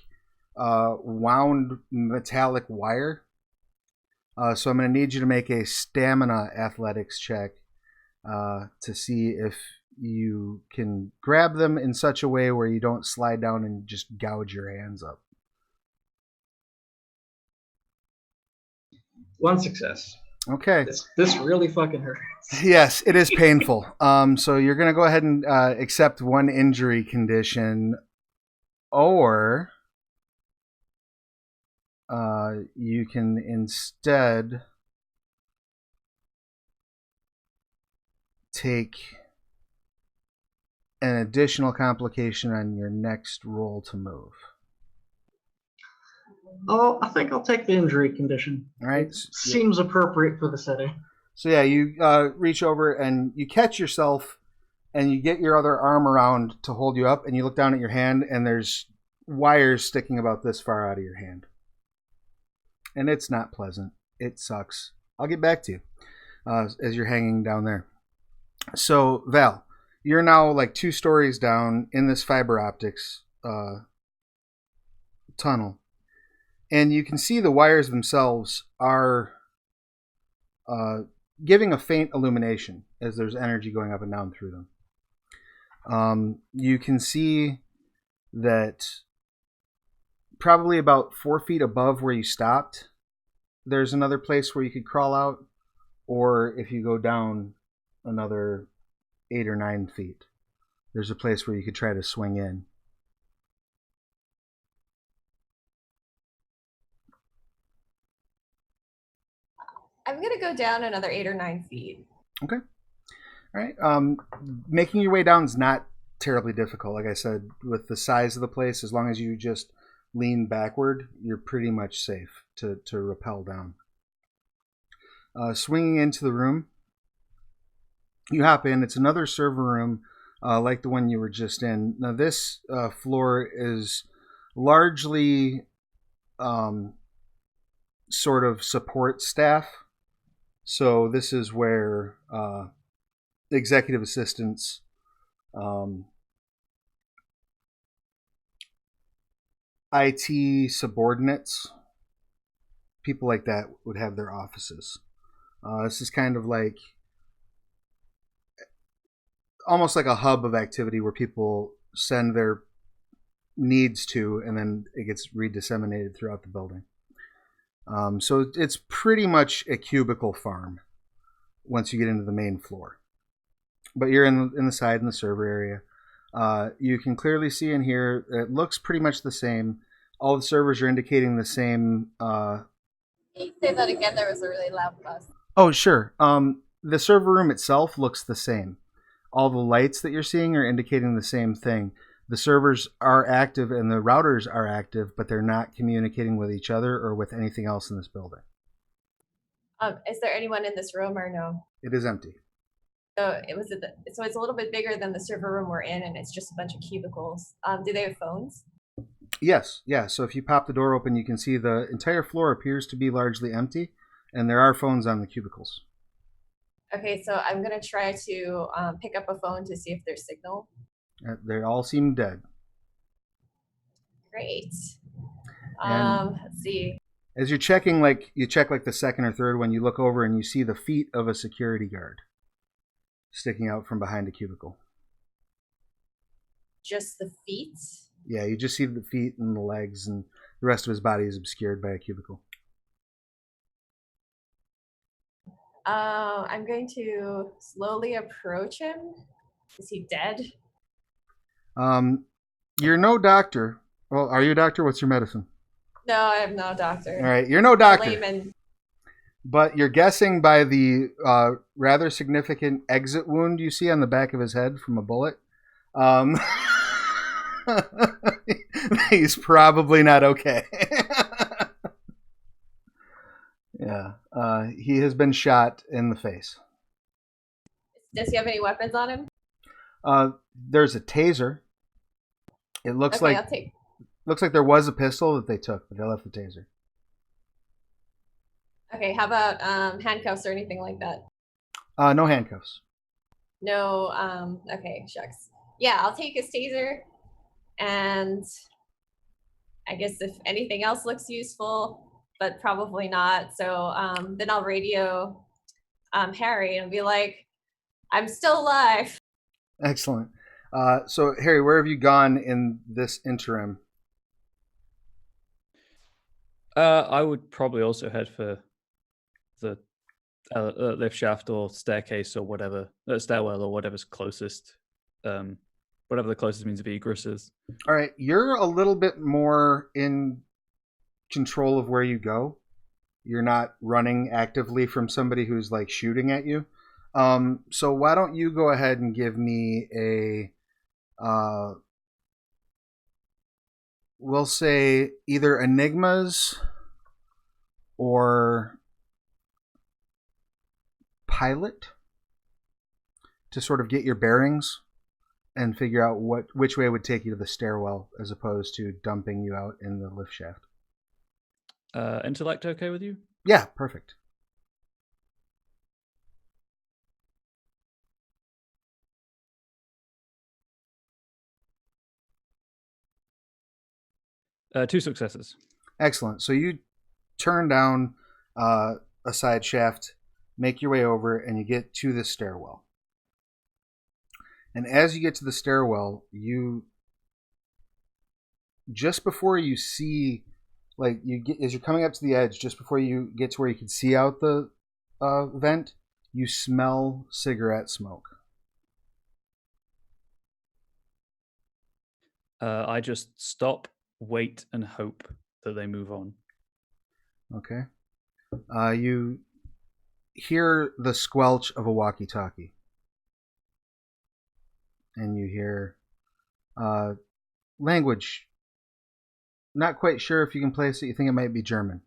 wound metallic wire. So I'm going to need you to make a stamina athletics check to see if you can grab them in such a way where you don't slide down and just gouge your hands up. 1 success. Okay. This really fucking hurts. Yes, it is painful. So you're going to go ahead and accept 1 injury condition, or you can instead take an additional complication on your next roll to move. Oh, I think I'll take the injury condition. All right. Seems appropriate for the setting. So yeah, you reach over and you catch yourself, and you get your other arm around to hold you up, and you look down at your hand, and there's wires sticking about this far out of your hand. And it's not pleasant. It sucks. I'll get back to you as you're hanging down there. So, Val, you're now like 2 stories down in this fiber optics tunnel. And you can see the wires themselves are giving a faint illumination as there's energy going up and down through them. You can see that probably about 4 feet above where you stopped, there's another place where you could crawl out, or if you go down another 8 or 9 feet, there's a place where you could try to swing in. I'm going to go down another 8 or 9 feet. Okay. All right. Making your way down is not terribly difficult. Like I said, with the size of the place, as long as you just lean backward, you're pretty much safe to rappel down. Swinging into the room, you hop in. It's another server room like the one you were just in. Now, this floor is largely sort of support staff. So this is where executive assistants, IT subordinates, people like that would have their offices. This is kind of like almost like a hub of activity where people send their needs to, and then it gets redisseminated throughout the building. So it's pretty much a cubicle farm once you get into the main floor. But you're in the side in the server area. You can clearly see in here, it looks pretty much the same. All the servers are indicating the same. Can you say that again? There was a really loud buzz. Oh, sure. The server room itself looks the same. All the lights that you're seeing are indicating the same thing. The servers are active and the routers are active, but they're not communicating with each other or with anything else in this building. Is there anyone in this room or no? It is empty. So it's a little bit bigger than the server room we're in, and it's just a bunch of cubicles. Do they have phones? Yes, yeah. So if you pop the door open, you can see the entire floor appears to be largely empty, and there are phones on the cubicles. Okay, so I'm gonna try to pick up a phone to see if there's signal. They all seem dead. Great. And Let's see. as you're checking, you check the second or third one, you look over and you see the feet of a security guard sticking out from behind a cubicle. Just the feet? Yeah, you just see the feet and the legs, and the rest of his body is obscured by a cubicle. I'm going to slowly approach him. Is he dead? You're no doctor. Well, are you a doctor? What's your medicine? No, I'm not a doctor. All right, you're no A doctor. layman. But you're guessing by the rather significant exit wound you see on the back of his head from a bullet. He's probably not okay. Yeah, he has been shot in the face. Does he have any weapons on him? There's a taser. It looks Okay, like I'll take. looks like there was a pistol that they took, but they left the taser. Okay, how about handcuffs or anything like that? No handcuffs. No. Okay, shucks. Yeah, I'll take his taser, and I guess if anything else looks useful, but probably not. So then I'll radio Harry and be like, "I'm still alive." Excellent. So Harry, where have you gone in this interim? I would probably also head for the lift shaft or staircase or whatever, stairwell or whatever's closest. Whatever the closest means of egress is. All right, you're a little bit more in control of where you go. You're not running actively from somebody who's like shooting at you. So why don't you go ahead and give me a, we'll say either enigmas or pilot to sort of get your bearings and figure out which way would take you to the stairwell as opposed to dumping you out in the lift shaft. Intellect okay with you? Yeah, perfect. Two successes. Excellent. So you turn down a side shaft, make your way over, and you get to the stairwell. And as you get to the stairwell, just before you see, like as you're coming up to the edge, just before you get to where you can see out the vent, you smell cigarette smoke. I just stop, wait, and hope that they move on. Okay. You hear the squelch of a walkie-talkie. And you hear language. Not quite sure if you can place it. You think it might be German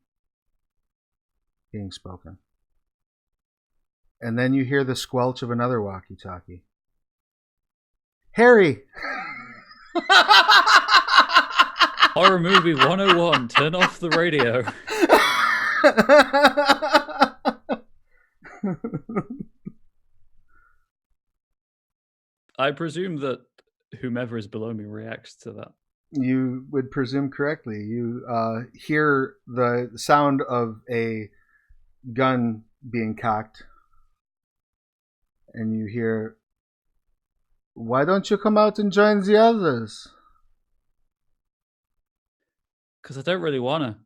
being spoken. And then you hear the squelch of another walkie-talkie. Harry! Horror movie 101, turn off the radio. I presume that whomever is below me reacts to that. You would presume correctly. You hear the sound of a gun being cocked. And you hear, "Why don't you come out and join the others?" Because I don't really want to.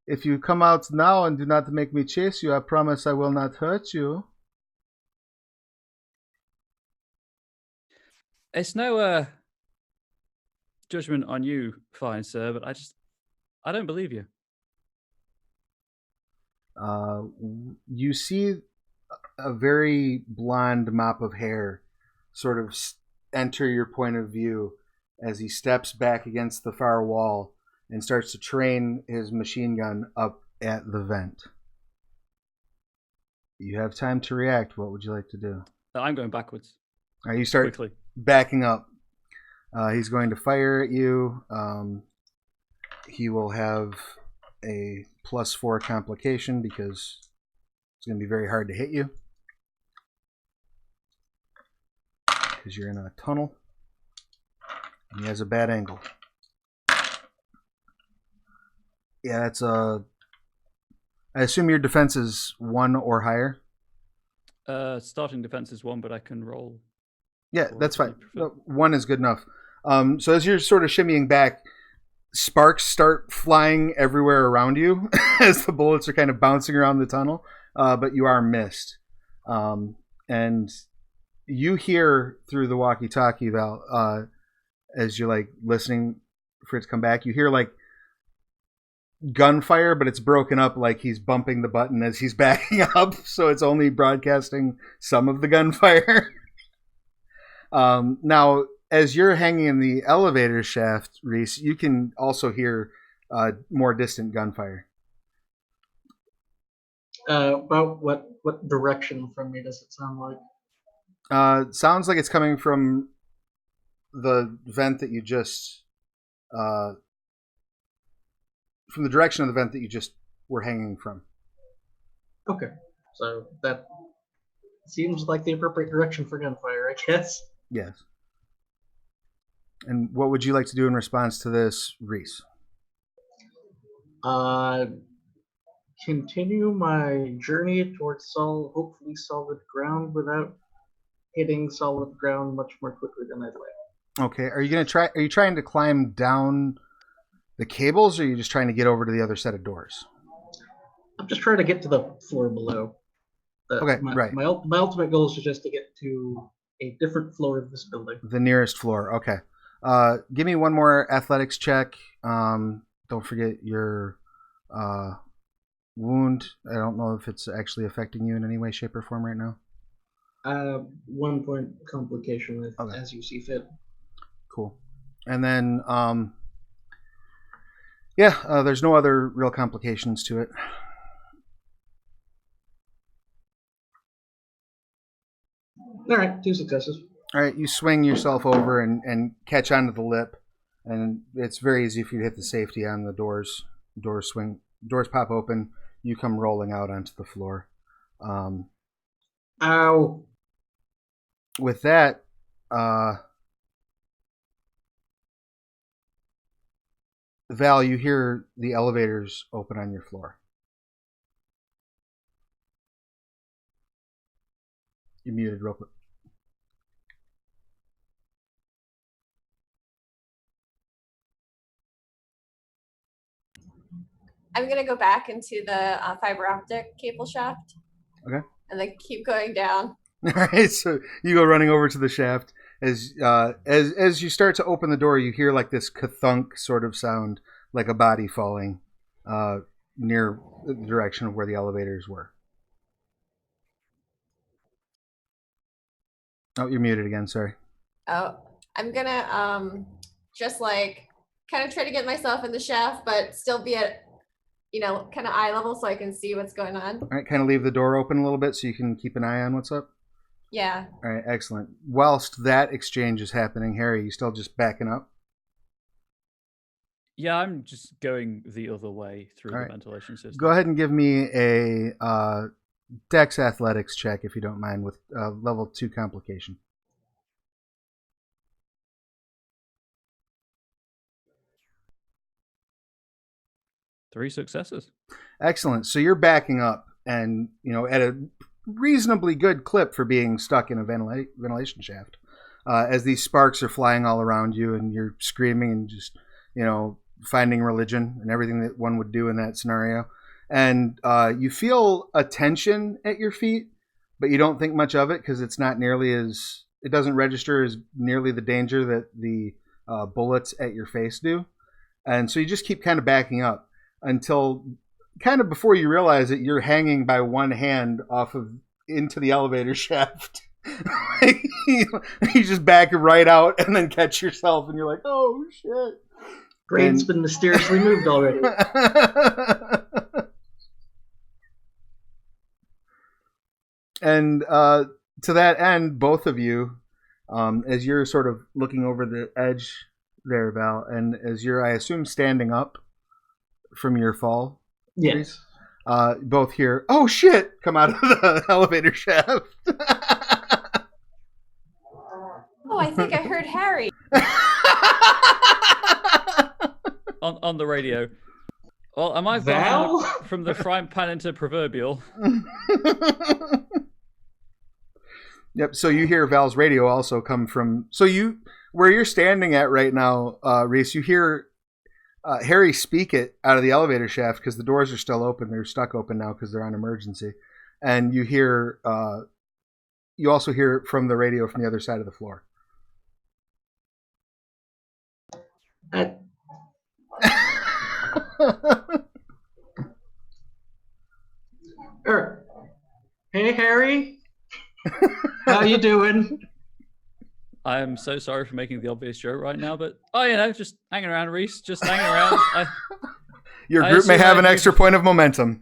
"If you come out now and do not make me chase you, I promise I will not hurt you." It's no judgment on you, fine sir, but I don't believe you. You see a very blonde mop of hair sort of enter your point of view as he steps back against the far wall and starts to train his machine gun up at the vent. You have time to react. What would you like to do? I'm going backwards. All right, you start quickly backing up. He's going to fire at you. He will have a +4 complication because it's going to be very hard to hit you because you're in a tunnel and he has a bad angle. Yeah, that's I assume your defense is 1 or higher. Starting defense is 1, but I can roll. Yeah, that's fine. 1 is good enough. So as you're sort of shimmying back, sparks start flying everywhere around you as the bullets are kind of bouncing around the tunnel. but you are missed. And you hear through the walkie-talkie, Val, as you're like listening for it to come back, you hear like gunfire, but it's broken up, like he's bumping the button as he's backing up, so it's only broadcasting some of the gunfire. Now, as you're hanging in the elevator shaft, Reese, you can also hear more distant gunfire. About what direction from me does it sound like? Sounds like it's coming from the vent that you just from the direction of the vent that you just were hanging from. Okay, so that seems like the appropriate direction for gunfire, I guess. Yes. And what would you like to do in response to this, Reese? Continue my journey towards hopefully solid ground without hitting solid ground much more quickly than I'd like. Okay. Are you trying to climb down the cables, or are you just trying to get over to the other set of doors? I'm just trying to get to the floor below. Okay, right. My ultimate goal is just to get to a different floor of this building. The nearest floor. Okay. Give me one more athletics check. Don't forget your wound. I don't know if it's actually affecting you in any way, shape, or form right now. 1 point complication Okay. as you see fit. Cool. And then, there's no other real complications to it. All right, 2 successes. All right, you swing yourself over and catch onto the lip, and it's very easy for you to hit the safety on the doors. Doors pop open. You come rolling out onto the floor. Ow. With that, Val, you hear the elevators open on your floor. You're muted real quick. I'm going to go back into the fiber optic cable shaft. Okay. And then keep going down. All right, so you go running over to the shaft. As you start to open the door, you hear like this ka-thunk sort of sound, like a body falling near the direction of where the elevators were. Oh, you're muted again. Sorry. Oh, I'm going to just like kind of try to get myself in the shaft, but still be at, kind of eye level so I can see what's going on. All right, kind of leave the door open a little bit so you can keep an eye on what's up. Yeah. All right, excellent. Whilst that exchange is happening, Harry, you still just backing up? Yeah, I'm just going the other way through All the right. ventilation system. Go ahead and give me a Dex Athletics check, if you don't mind, with level 2 complication. Three successes. Excellent. So you're backing up, and at a reasonably good clip for being stuck in a ventilation shaft. As these sparks are flying all around you, and you're screaming and just finding religion and everything that one would do in that scenario. And you feel a tension at your feet, but you don't think much of it because it's not nearly as, it doesn't register as nearly the danger that the bullets at your face do. And so you just keep kind of backing up until kind of before you realize it, you're hanging by one hand into the elevator shaft. You just back right out and then catch yourself, and you're like, oh shit. Grain's been mysteriously moved already. And to that end, both of you, as you're sort of looking over the edge there, Val, and as you're, I assume, standing up from your fall, Yes. both hear, oh shit, come out of the elevator shaft. Oh, I think I heard Harry. On the radio. Well, am I Val? from the frying pan into proverbial? Yep. So you hear Val's radio also come from. So where you're standing at right now, Reese, you hear Harry speak it out of the elevator shaft because the doors are still open. They're stuck open now because they're on emergency. and you hear. You also hear it from the radio from the other side of the floor. Hey, Harry. How you doing? I am so sorry for making the obvious joke right now, but just hanging around, Reese. Just hanging around. Your group may have an extra point of momentum.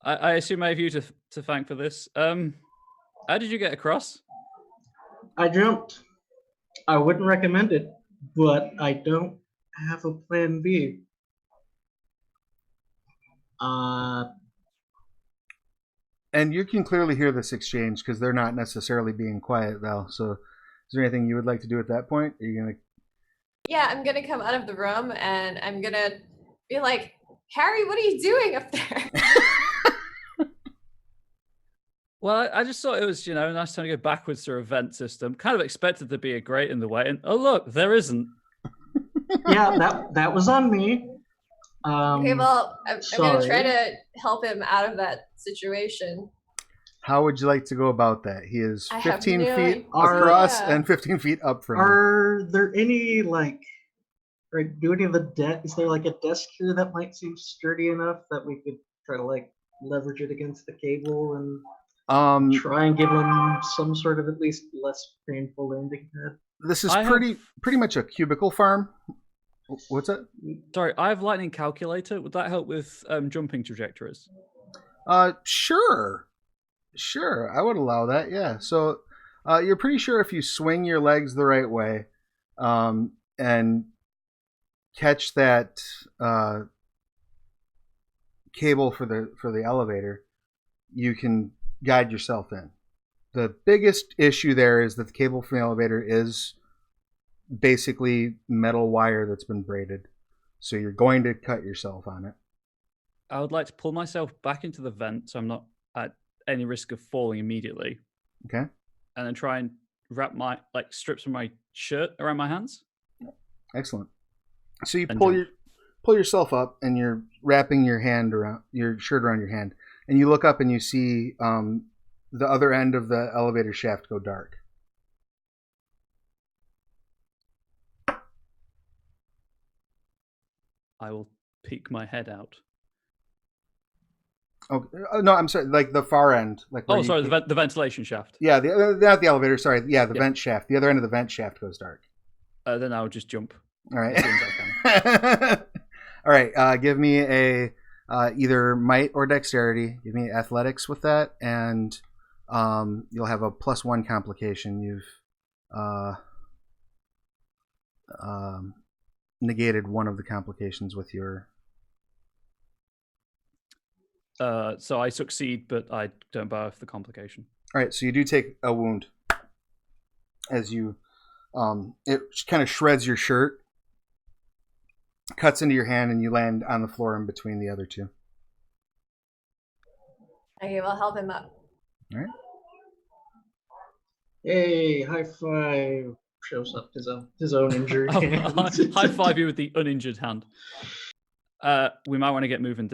I assume I have you to thank for this. How did you get across? I jumped. I wouldn't recommend it, but I don't have a plan B. And you can clearly hear this exchange because they're not necessarily being quiet, Val. So, is there anything you would like to do at that point? Are you gonna? Yeah, I'm gonna come out of the room and I'm gonna be like, Harry, what are you doing up there? Well, I just thought it was, a nice time to go backwards through a vent system. Kind of expected to be a grate in the way, and oh look, there isn't. Yeah, that was on me. Okay, well, I'm gonna try to help him out of that situation. How would you like to go about that? He is 15 feet across and 15 feet up from you. Are there any do any of the debt? Is there like a desk here that might seem sturdy enough that we could try to leverage it against the cable and try and give him some sort of at least less painful landing pad? This is pretty much a cubicle farm. What's that? Sorry, I have lightning calculator. Would that help with jumping trajectories? Sure. I would allow that. Yeah. So, you're pretty sure if you swing your legs the right way, and catch that cable for the elevator, you can guide yourself in. The biggest issue there is that the cable from the elevator is basically metal wire that's been braided, so you're going to cut yourself on it. I would like to pull myself back into the vent so I'm not at any risk of falling immediately. Okay. And then try and wrap my strips of my shirt around my hands. Excellent. So you pull yourself up and you're wrapping your shirt around your hand, and you look up and you see the other end of the elevator shaft go dark. I will peek my head out. Oh no, I'm sorry. Like the far end. The ventilation shaft. Yeah, not the elevator. Sorry. Yeah, the vent shaft. The other end of the vent shaft goes dark. Then I'll just jump. All right. As soon as I can. All right. Give me a either might or dexterity. Give me athletics with that, and you'll have a +1 complication. You've negated one of the complications with your. So I succeed, but I don't bow off the complication. All right, so you do take a wound as you, it kind of shreds your shirt, cuts into your hand, and you land on the floor in between the other two. Okay, we'll help him up. All right. Hey, high five. Shows up his own injured hand. High five you with the uninjured hand. We might want to get moving.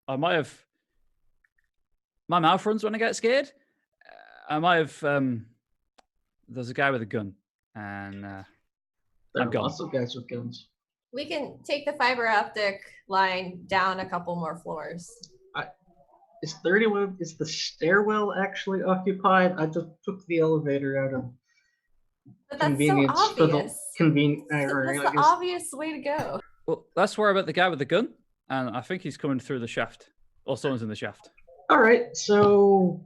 I might have. My mouth runs when I get scared. I might have. There's a guy with a gun, and there I'm are gone. lots of guys with guns. We can take the fiber optic line down a couple more floors. Is the stairwell actually occupied? I just took the elevator out of convenience so obvious. for the That's the obvious way to go. Well, let's worry about the guy with the gun, and I think he's coming through the shaft, or someone's in the shaft. All right, so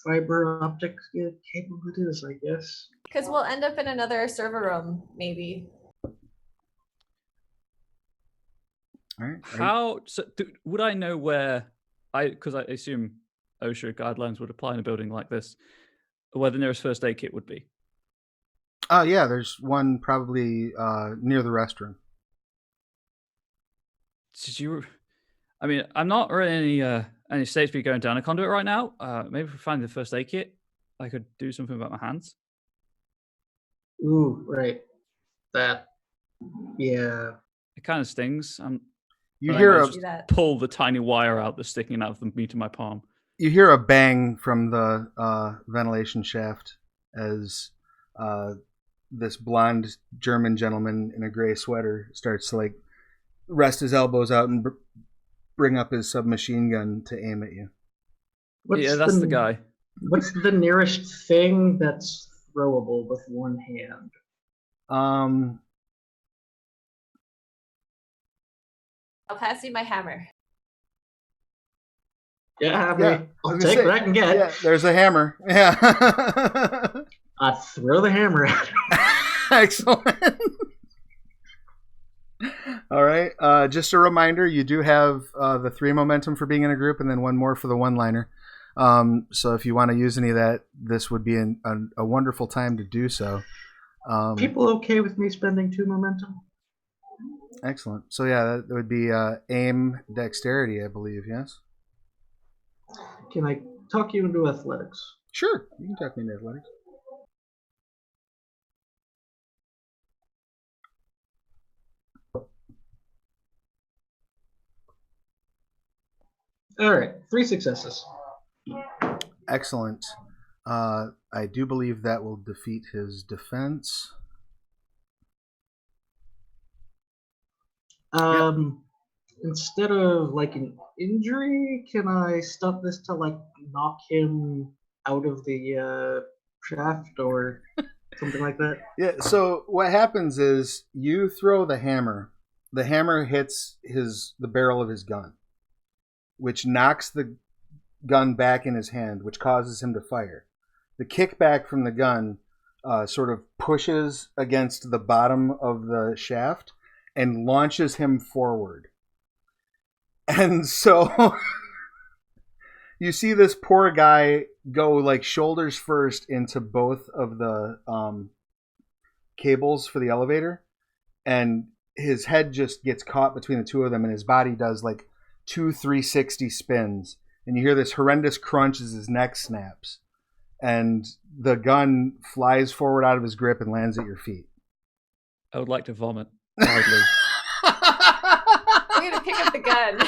fiber optic cable it is, I guess. Because we'll end up in another server room, maybe. All right. Would I know where? Because I assume OSHA guidelines would apply in a building like this, where the nearest first aid kit would be. Yeah, there's one probably near the restroom. I mean, I'm not really in any state to be going down a conduit right now. Maybe if we find the first aid kit, I could do something about my hands. Ooh, right. That. Yeah. It kind of stings. You But hear I a just Do that. pull the tiny wire out that's sticking out of the meat of my palm. you hear a bang from the ventilation shaft as this blonde German gentleman in a gray sweater starts to like rest his elbows out and bring up his submachine gun to aim at you. Yeah, that's the guy. What's the nearest thing that's throwable with one hand? I'll pass you my hammer. Yeah, Yeah, I I'll was take gonna what I can get. Yeah, there's a hammer. Yeah. I throw the hammer at him. Excellent. All right. Just a reminder, you do have the 3 momentum for being in a group, and then 1 more for the one-liner. So if you want to use any of that, this would be a wonderful time to do so. People okay with me spending 2 momentum? Excellent. So yeah, that would be aim dexterity, I believe. Yes. Can I talk you into athletics? Sure. You can talk me into athletics. All right, 3 successes. Excellent. I do believe that will defeat his defense. Instead of like an injury, can I stop this to like knock him out of the shaft or something like that? Yeah, so what happens is you throw the hammer. The hammer hits the barrel of his gun, which knocks the gun back in his hand, which causes him to fire. The kickback from the gun sort of pushes against the bottom of the shaft and launches him forward. And so you see this poor guy go like shoulders first into both of the cables for the elevator, and his head just gets caught between the 2 of them, and his body does like 2 360 spins, and you hear this horrendous crunch as his neck snaps, and the gun flies forward out of his grip and lands at your feet. I would like to vomit loudly. I'm gonna pick up the gun.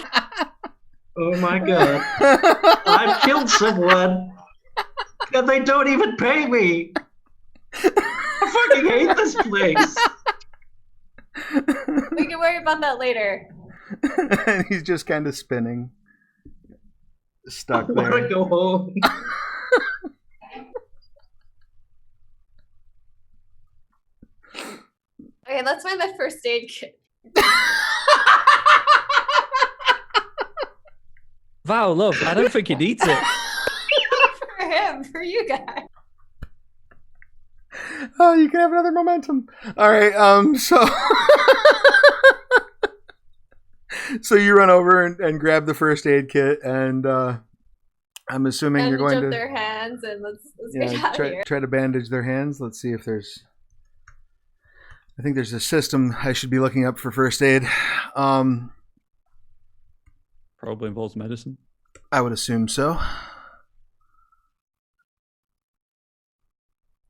Oh my god. I've killed someone and they don't even pay me. I fucking hate this place. We can worry about that later. And he's just kind of spinning, stuck I want there. to go home. Okay, let's find that first aid kit. Wow, love, I don't think he needs it. For him, for you guys. Oh, you can have another momentum. All right, so so you run over and grab the first aid kit, and I'm assuming And you're going jump to their hands and let's get out of here. try to bandage their hands. Let's see if there's. I think there's a system I should be looking up for first aid. Probably involves medicine. I would assume so.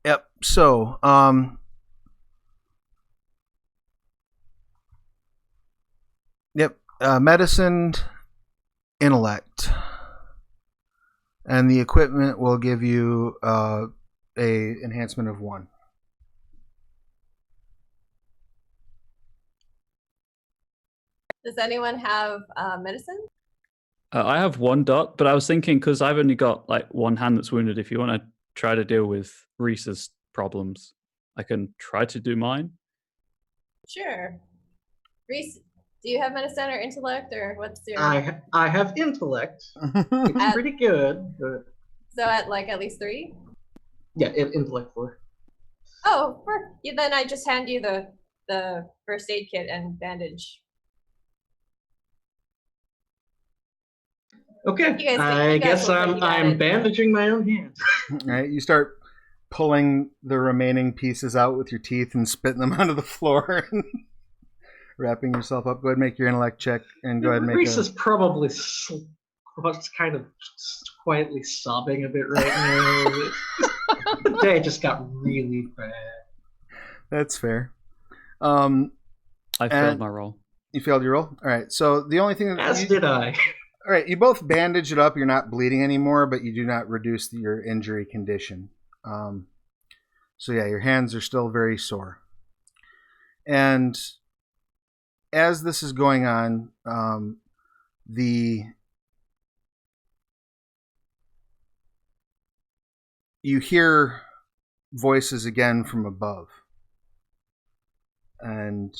Yep. So, medicine, intellect, and the equipment will give you a enhancement of 1. Does anyone have medicine? I have 1 dot, but I was thinking because I've only got like 1 hand that's wounded. If you want to try to deal with Reese's problems, I can try to do mine. Sure. Reese, do you have medicine or intellect or what's your? I have intellect. It's pretty good, but So at least 3? yeah, intellect 4. Oh, then I just hand you the first aid kit and bandage. Okay, You guys I guess look like you got I'm it. bandaging my own hands. All right, you start pulling the remaining pieces out with your teeth and spitting them onto the floor and wrapping yourself up. Go ahead and make your intellect check, and go ahead and make Reese is probably kind of quietly sobbing a bit right now. The day just got really bad. That's fair. I failed my roll. You failed your roll? All right. So the only thing that As did I. All right, you both bandage it up. You're not bleeding anymore, but you do not reduce your injury condition. So yeah, your hands are still very sore. And as this is going on, you hear voices again from above, and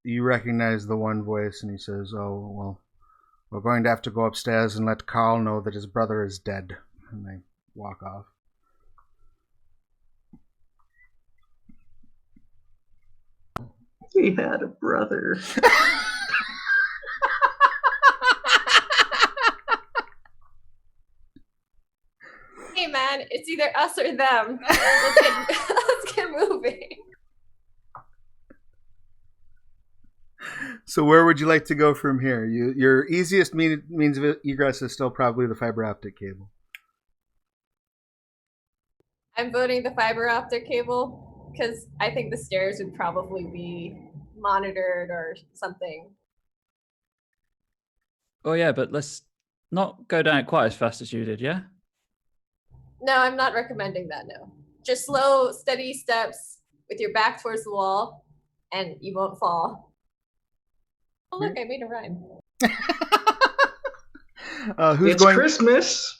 you recognize the one voice, and he says, "Oh well, we're going to have to go upstairs and let Carl know that his brother is dead." And they walk off. He had a brother. Hey man, it's either us or them. Let's get moving. So where would you like to go from here? Your easiest means of egress is still probably the fiber optic cable. I'm voting the fiber optic cable because I think the stairs would probably be monitored or something. Oh yeah, but let's not go down it quite as fast as you did, yeah? No, I'm not recommending that, no. Just slow, steady steps with your back towards the wall and you won't fall. Oh look, I made a rhyme. It's Christmas.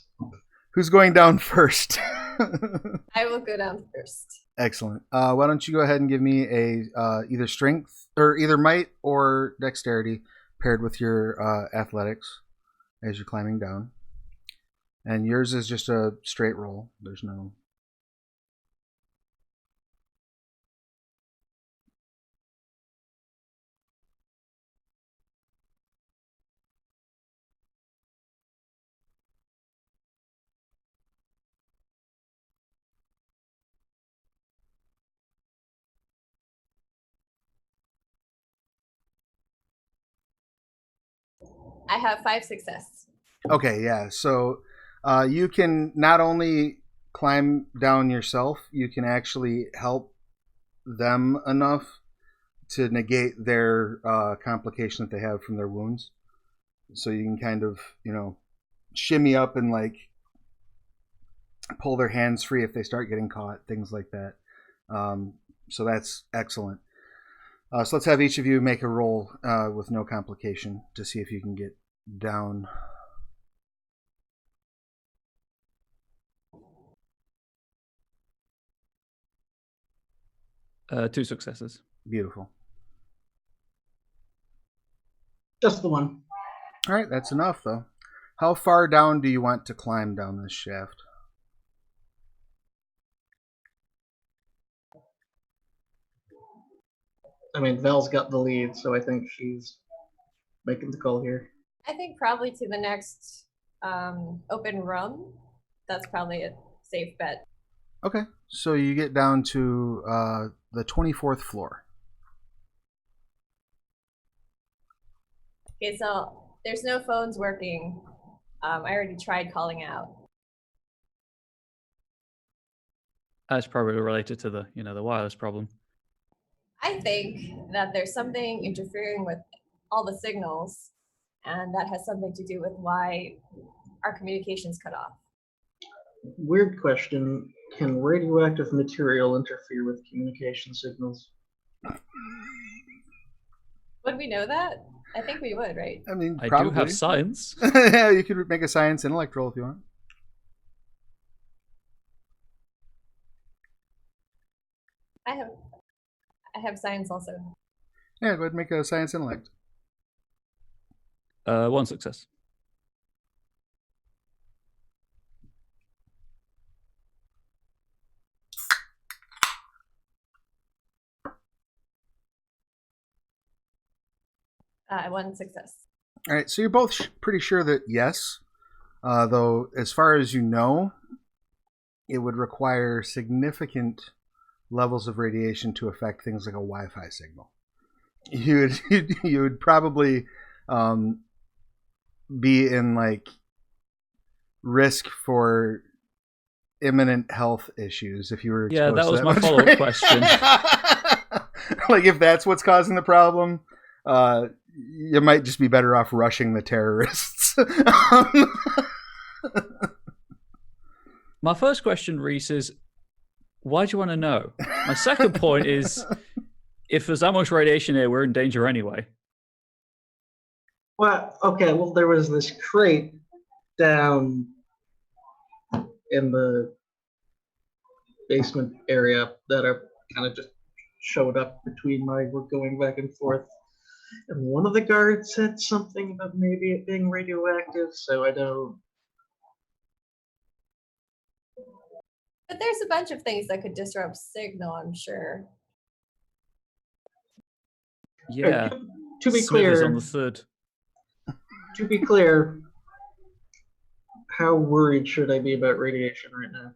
Who's going down first? I will go down first. Excellent. Why don't you go ahead and give me a either strength or either might or dexterity paired with your athletics as you're climbing down. And yours is just a straight roll. There's no... I have 5 success. Okay, yeah. So you can not only climb down yourself, you can actually help them enough to negate their complication that they have from their wounds. So you can kind of, shimmy up and like pull their hands free if they start getting caught, things like that. So that's excellent. So let's have each of you make a roll with no complication to see if you can get down. Two successes. Beautiful. Just the one. All right, that's enough though. How far down do you want to climb down this shaft? I mean, Vel's got the lead, so I think she's making the call here. I think probably to the next open room. That's probably a safe bet. Okay, so you get down to the 24th floor. Okay, so there's no phones working. I already tried calling out. That's probably related to the, the wireless problem. I think that there's something interfering with all the signals, and that has something to do with why our communication's cut off. Weird question. Can radioactive material interfere with communication signals? Would we know that? I think we would, right? I mean, I probably. do have science. Yeah, you could make a science intellect roll if you want. I have science also. Yeah, go ahead and make a science intellect. One success. One success. All right, so you're both pretty sure that yes, though as far as you know, it would require significant levels of radiation to affect things like a Wi-Fi signal. You would probably be in like risk for imminent health issues if you were exposed that was to my much follow-up question. Like if that's what's causing the problem, you might just be better off rushing the terrorists. My first question, Reese, is why do you want to know? My second point is, if there's that much radiation here, we're in danger anyway. Well, okay, well, there was this crate down in the basement area that I kind of just showed up between my work going back and forth. And one of the guards said something about maybe it being radioactive, so I don't. But there's a bunch of things that could disrupt signal, I'm sure. Yeah. To be Smithers clear, on the third. to be clear, how worried should I be about radiation right now?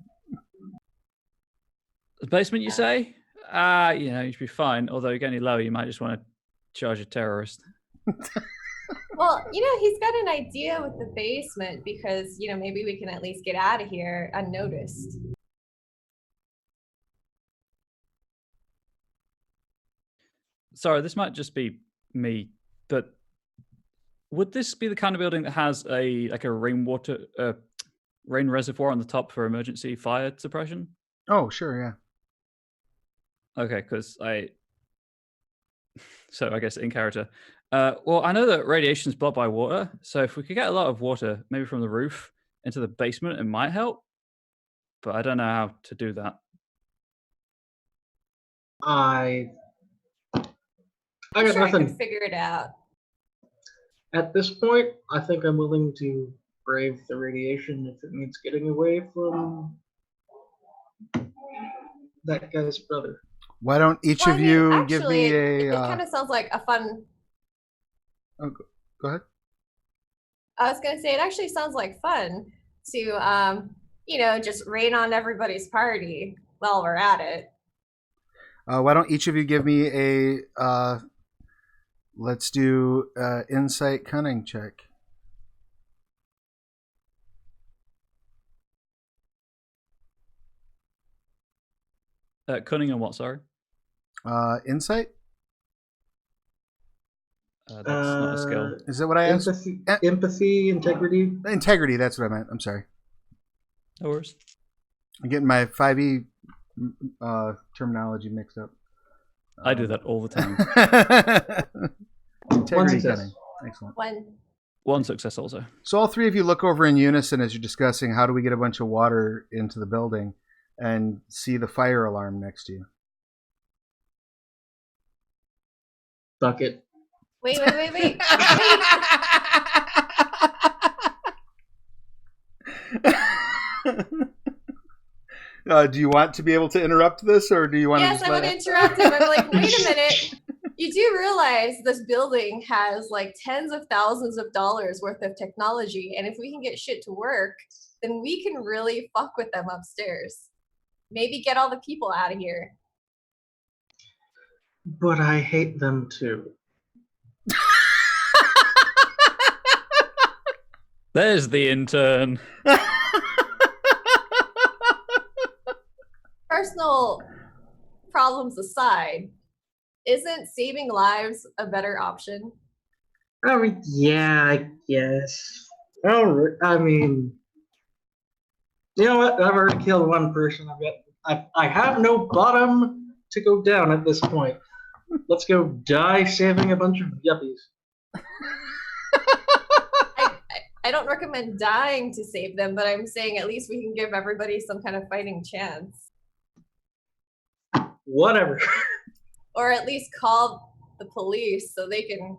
The basement, you say? You should be fine. Although you get any lower, you might just want to charge a terrorist. Well, he's got an idea with the basement because, maybe we can at least get out of here unnoticed. Sorry, this might just be me, but would this be the kind of building that has a rain reservoir on the top for emergency fire suppression? Oh, sure, yeah. Okay, so I guess in character. Well, I know that radiation is blocked by water, so if we could get a lot of water, maybe from the roof into the basement, it might help. But I don't know how to do that. I I'm got sure I nothing. could figure it out. At this point, I think I'm willing to brave the radiation if it means getting away from that guy's brother. Why don't each of you give me a... It kind of sounds like a fun... Oh, go ahead. I was going to say, it actually sounds like fun to, just rain on everybody's party while we're at it. Why don't each of you give me a... let's do insight cunning check. Cunning and what, sorry? Insight? That's not a skill. Is that what I asked? Empathy, integrity. Integrity, that's what I meant. I'm sorry. No worries. I'm getting my 5e terminology mixed up. I do that all the time. Integrity cunning. Excellent. One success also. So all three of you look over in unison as you're discussing how do we get a bunch of water into the building and see the fire alarm next to you. Bucket. Wait. Do you want to be able to interrupt this, or do you want Yes, to? I want to interrupt him. I'm like, wait a minute. You do realize this building has like tens of thousands of dollars worth of technology, and if we can get shit to work, then we can really fuck with them upstairs. Maybe get all the people out of here. But I hate them too. There's the intern. Personal problems aside, isn't saving lives a better option? I mean, yeah, I guess. I mean, you know what? I've already killed one person. I have no bottom to go down at this point. Let's go die saving a bunch of yuppies. I don't recommend dying to save them, but I'm saying at least we can give everybody some kind of fighting chance. Whatever. Or at least call the police so they can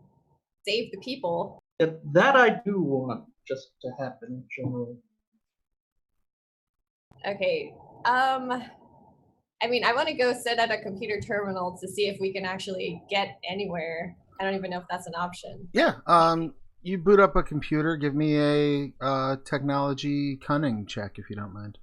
save the people. That I do want just to happen generally. Okay. I want to go sit at a computer terminal to see if we can actually get anywhere. I don't even know if that's an option. Yeah. You boot up a computer. Give me a technology cunning check if you don't mind.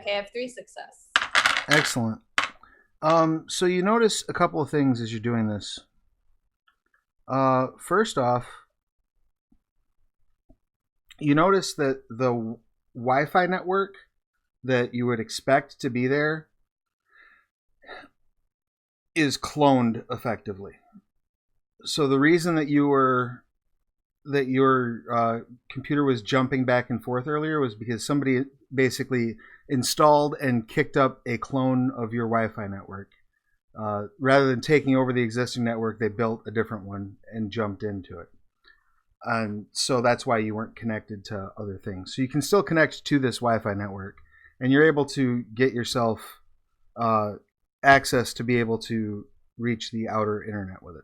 Okay, I have 3 success. Excellent. So you notice a couple of things as you're doing this. First off, you notice that the Wi-Fi network that you would expect to be there is cloned effectively. So the reason that your computer was jumping back and forth earlier was because somebody basically installed and kicked up a clone of your Wi-Fi network. Rather than taking over the existing network, they built a different one and jumped into it. And so that's why you weren't connected to other things. So you can still connect to this Wi-Fi network, and you're able to get yourself access to be able to reach the outer internet with it.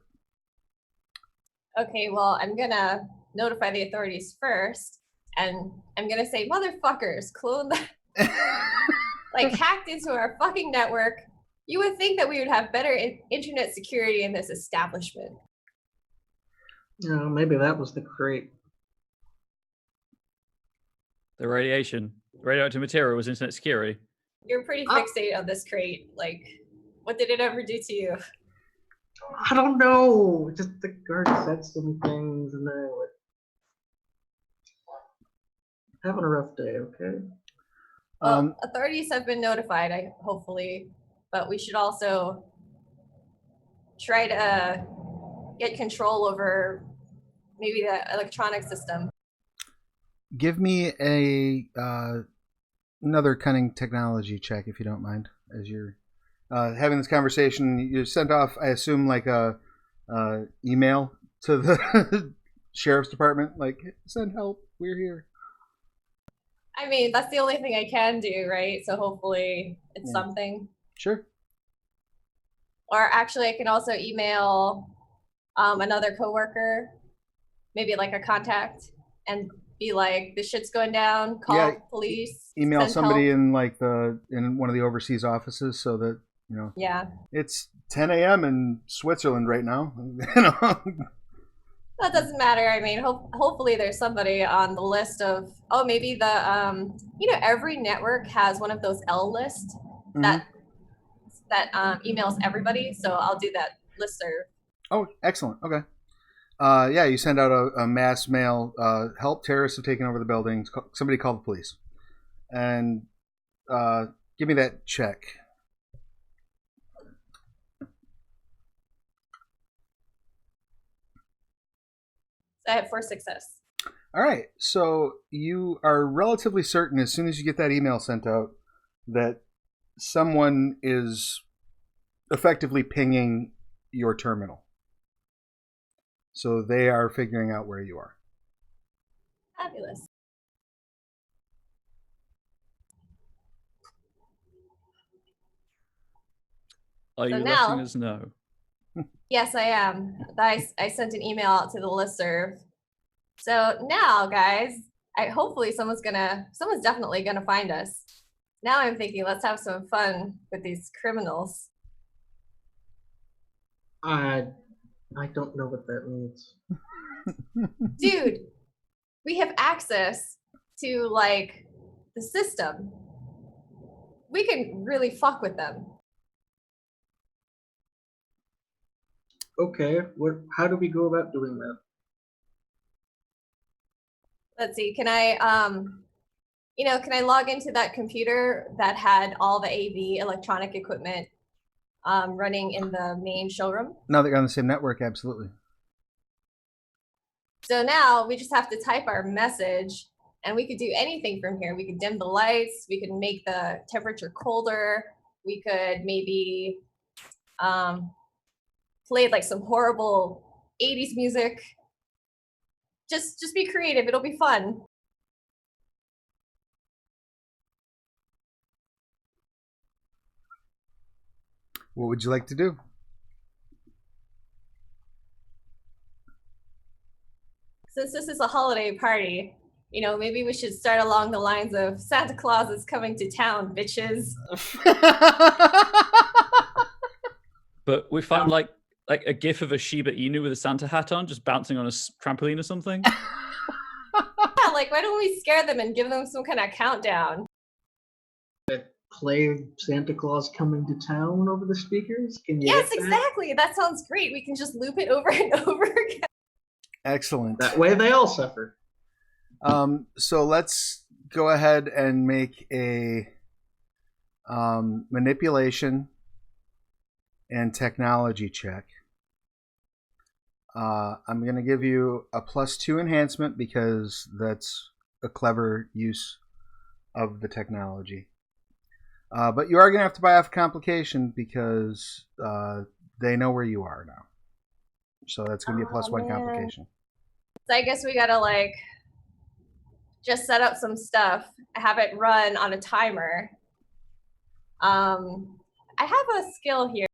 Okay, well, I'm gonna notify the authorities first, and I'm gonna say, motherfuckers, clone that, like hacked into our fucking network. You would think that we would have better internet security in this establishment. Maybe that was the crate. The radioactive material was internet security. You're pretty fixated on this crate. Like, what did it ever do to you? I don't know. Just the guard said some things, and then like, having a rough day. Okay. Well, authorities have been notified, hopefully, but we should also try to get control over maybe the electronic system. Give me another cunning technology check, if you don't mind, as you're having this conversation. You sent off, I assume, like a email to the sheriff's department, like, send help, we're here. I mean, that's the only thing I can do, right? So hopefully it's something. Sure. Or actually, I can also email another coworker, maybe like a contact, and be like, "This shit's going down. Call police." Email somebody in like in one of the overseas offices, so that Yeah. It's 10 a.m. in Switzerland right now. That doesn't matter. I mean, hopefully there's somebody on the list of. Oh, maybe the every network has one of those L lists that emails everybody. So I'll do that listserv. Oh, excellent. Okay. Yeah, you send out a mass mail. Help! Terrorists have taken over the building. Somebody call the police, and give me that check. I have 4 success. All right. So you are relatively certain as soon as you get that email sent out that someone is effectively pinging your terminal. So they are figuring out where you are. Fabulous. Are you letting us know? Yes, I am. I sent an email out to the listserv. So now, guys, hopefully someone's definitely gonna find us. Now I'm thinking, let's have some fun with these criminals. I don't know what that means. Dude, we have access to like the system. We can really fuck with them. Okay, how do we go about doing that? Let's see, can I log into that computer that had all the AV electronic equipment running in the main showroom? Now that you're on the same network, absolutely. So now we just have to type our message, and we could do anything from here. We could dim the lights, we could make the temperature colder, we could maybe play like some horrible 80s music. Just be creative, it'll be fun. What would you like to do? Since this is a holiday party, maybe we should start along the lines of Santa Claus is coming to town, bitches. But we found like a gif of a Shiba Inu with a Santa hat on, just bouncing on a trampoline or something. Yeah, like why don't we scare them and give them some kind of countdown? play Santa Claus Coming to Town over the speakers? Can you Yes, hit that? exactly. That sounds great. We can just loop it over and over again. Excellent. That way they all suffer. So let's go ahead and make a manipulation and technology check. I'm going to give you a +2 enhancement because that's a clever use of the technology. But you are going to have to buy off complication because they know where you are now. So that's going to be a +1 complication. So I guess we gotta like just set up some stuff, have it run on a timer. I have a skill here.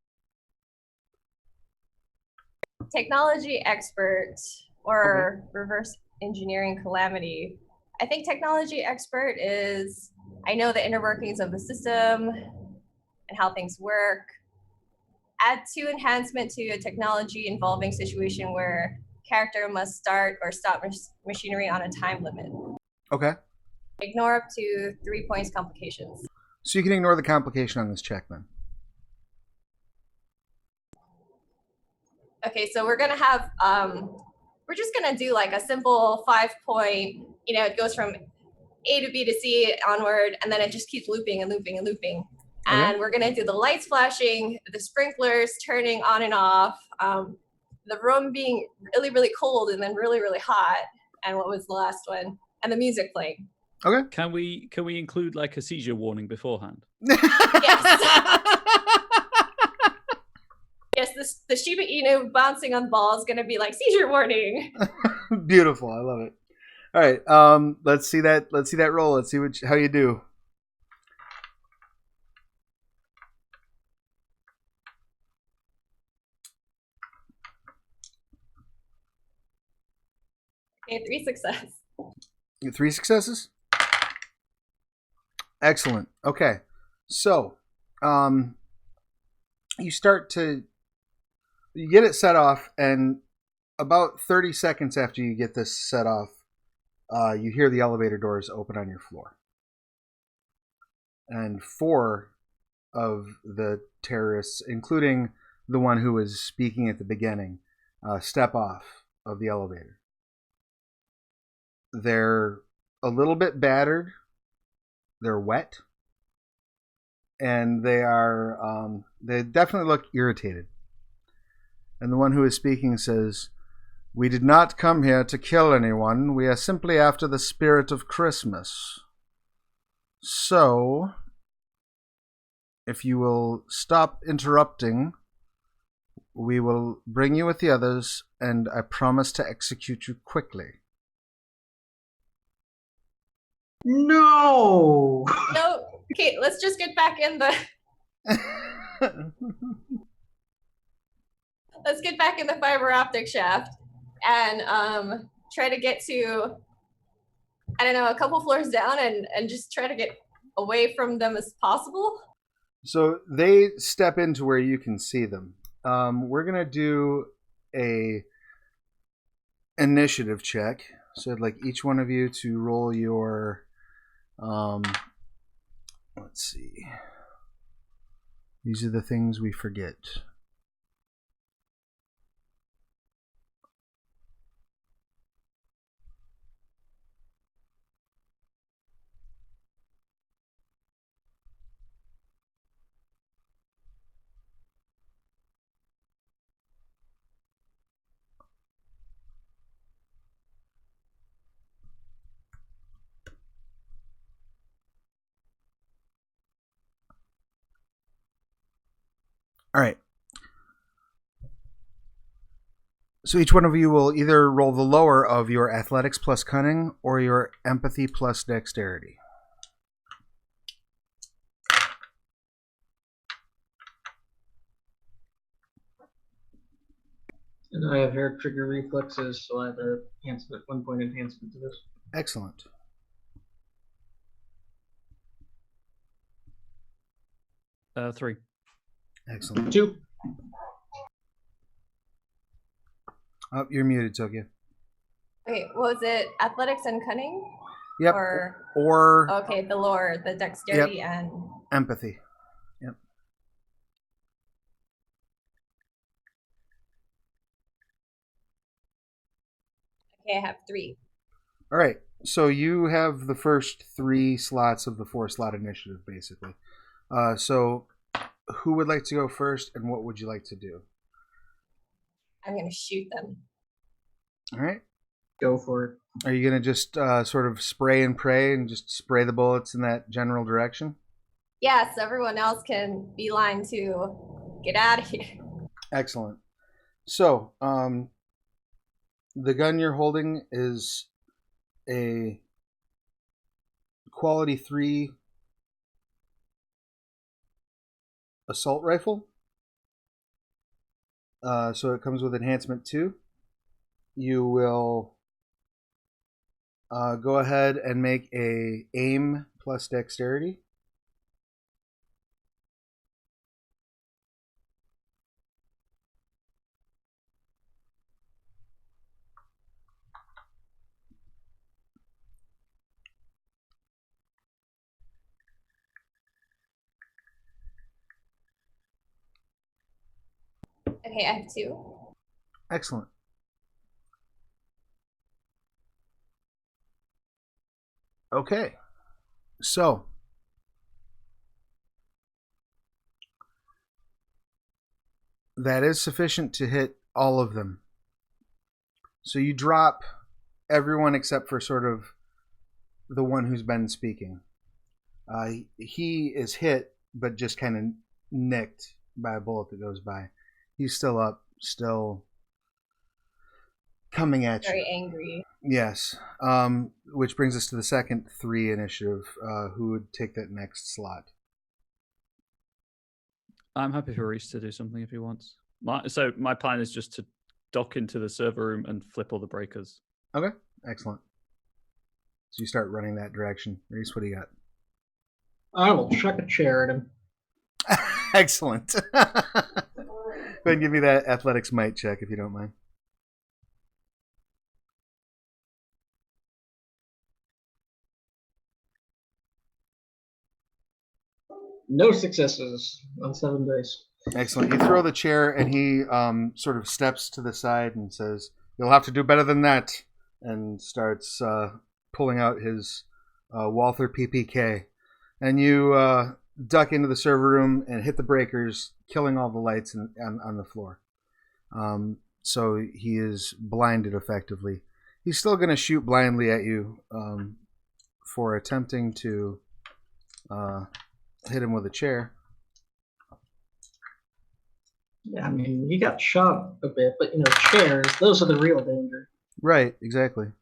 Technology expert or reverse engineering calamity. I think technology expert is, I know the inner workings of the system and how things work. Add 2 enhancement to a technology involving situation where character must start or stop machinery on a time limit. Okay. Ignore up to 3 points complications. So you can ignore the complication on this check then. Okay, so we're gonna have, we're just gonna do like a simple 5-point, it goes from A to B to C onward, and then it just keeps looping and looping and looping. Okay. And we're gonna do the lights flashing, the sprinklers turning on and off, the room being really, really cold and then really, really hot. And what was the last one? And the music playing. Okay. Can we include like a seizure warning beforehand? Yes. Yes, the Shiba Inu bouncing on the ball is going to be like seizure warning. Beautiful. I love it. All right. Let's see that roll. Let's see how you do. Okay, 3 success. You get 3 successes? Excellent. Okay. So, you get it set off, and about 30 seconds after you get this set off, you hear the elevator doors open on your floor. And 4 of the terrorists, including the one who was speaking at the beginning, step off of the elevator. They're a little bit battered. They're wet. And they definitely look irritated. And the one who is speaking says, "We did not come here to kill anyone. We are simply after the spirit of Christmas. So, if you will stop interrupting, we will bring you with the others, and I promise to execute you quickly." No! No, okay, let's just get back in the... Let's get back in the fiber optic shaft and try to get to, I don't know, a couple floors down and just try to get away from them as possible. So they step into where you can see them. We're going to do a initiative check. So I'd like each one of you to roll your, let's see. These are the things we forget. All right. So each one of you will either roll the lower of your athletics plus cunning or your empathy plus dexterity. And I have hair trigger reflexes, so I have a 1 point enhancement to this. Excellent. Three. Excellent. 2. Oh, you're muted, Tokyo. Wait, was it athletics and cunning? Yep. Or Or okay, the lore, the dexterity, and Empathy. Yep. Okay, I have 3. All right. So you have the first 3 slots of the 4-slot initiative, basically. So who would like to go first, and what would you like to do? I'm going to shoot them. All right. Go for it. Are you going to just sort of spray and pray and just spray the bullets in that general direction? Yes, everyone else can beeline to get out of here. Excellent. So, the gun you're holding is a quality 3 assault rifle. So it comes with enhancement 2. You will go ahead and make a aim plus dexterity. Okay, I have 2. Excellent. Okay. So, that is sufficient to hit all of them. So you drop everyone except for sort of the one who's been speaking. He is hit, but just kind of nicked by a bullet that goes by. He's still up, still coming at Very you. angry. Yes. Which brings us to the second 3 initiative. Who would take that next slot? I'm happy for Reese to do something if he wants. So my plan is just to dock into the server room and flip all the breakers. Okay, excellent. So you start running that direction. Reese, what do you got? I will chuck a chair at him. Excellent. Go ahead and give me that athletics might check if you don't mind. No successes on 7 dice. Excellent. You throw the chair, and he sort of steps to the side and says, "You'll have to do better than that," and starts pulling out his Walther PPK. And you duck into the server room and hit the breakers, killing all the lights on the floor. So he is blinded effectively. He's still going to shoot blindly at you for attempting to hit him with a chair. Yeah, I mean, he got shot a bit, but, chairs, those are the real danger. Right, exactly.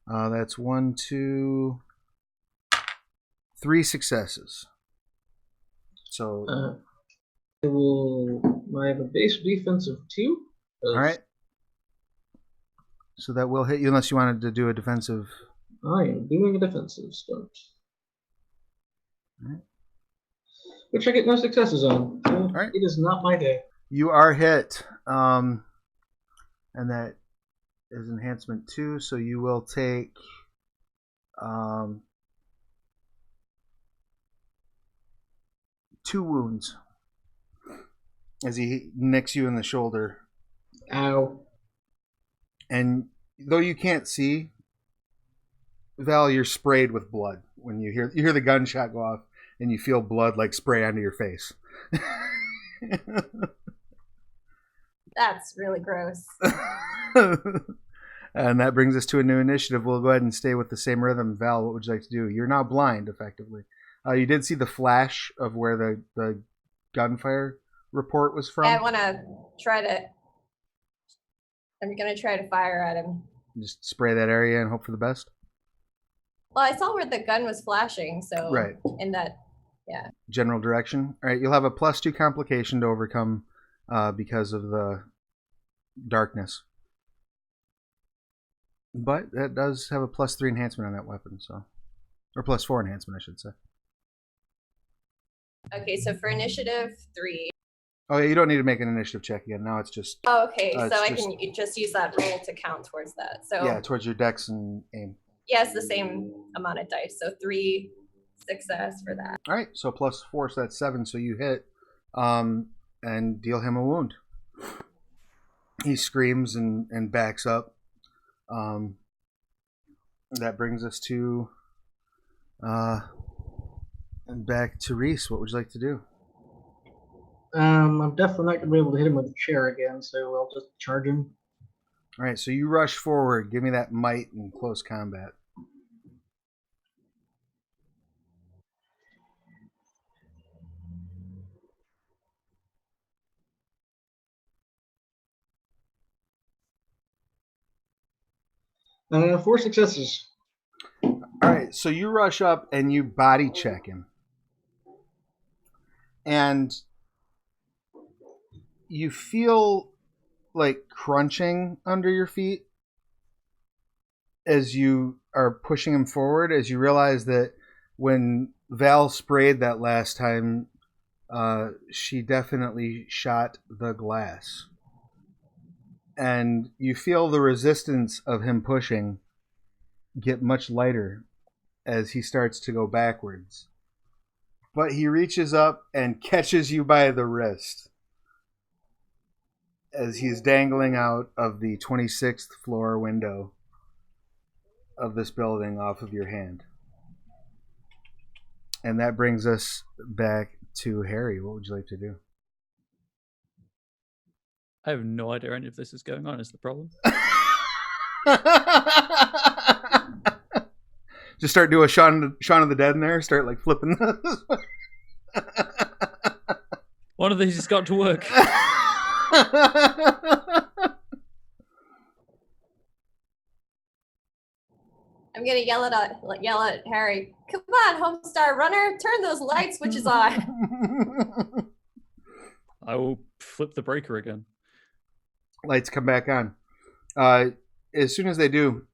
That's 1, 2, 3 successes. So, I have a base defense of 2. all right. So that will hit you unless you wanted to do a defensive. I am doing a defensive stunt. All right. Which I get no successes on. So right. It is not my day. You are hit. And that is enhancement 2, so you will take 2 wounds as he nicks you in the shoulder. Ow. And though you can't see, Val, you're sprayed with blood when you hear the gunshot go off, and you feel blood like spray onto your face. That's really gross. And that brings us to a new initiative. We'll go ahead and stay with the same rhythm. Val, what would you like to do? You're now blind, effectively. You did see the flash of where the gunfire report was from. I want to try to... I'm going to try to fire at him. Just spray that area and hope for the best? Well, I saw where the gun was flashing, so... Right. In that, yeah. General direction. All right, you'll have a +2 complication to overcome because of the darkness. But that does have a +3 enhancement on that weapon, so... Or +4 enhancement, I should say. Okay, so for initiative 3... Oh, yeah, you don't need to make an initiative check again. Now it's just... Oh, okay, so I just, can just use that roll to count towards that. So yeah, towards your dex and aim. yeah, it's the same amount of dice. So 3, success for that. All right, so +4, so that's 7. So you hit, and deal him a wound. He screams and backs up. That brings us to back to Reese. What would you like to do? I'm definitely not gonna be able to hit him with a chair again, so I'll just charge him. All right, so you rush forward. Give me that might in close combat. Four successes. All right, so you rush up and you body check him. And you feel like crunching under your feet as you are pushing him forward, as you realize that when Val sprayed that last time, she definitely shot the glass. And you feel the resistance of him pushing get much lighter as he starts to go backwards. But he reaches up and catches you by the wrist as he's dangling out of the 26th floor window of this building off of your hand. And that brings us back to Harry. What would you like to do? I have no idea any of this is going on, is the problem. Just start doing Shaun of the Dead in there. Start like flipping this. One of these has got to work. I'm gonna yell at Harry. Come on, Homestar Runner, turn those light switches on. I will flip the breaker again. Lights come back on. As soon as they do,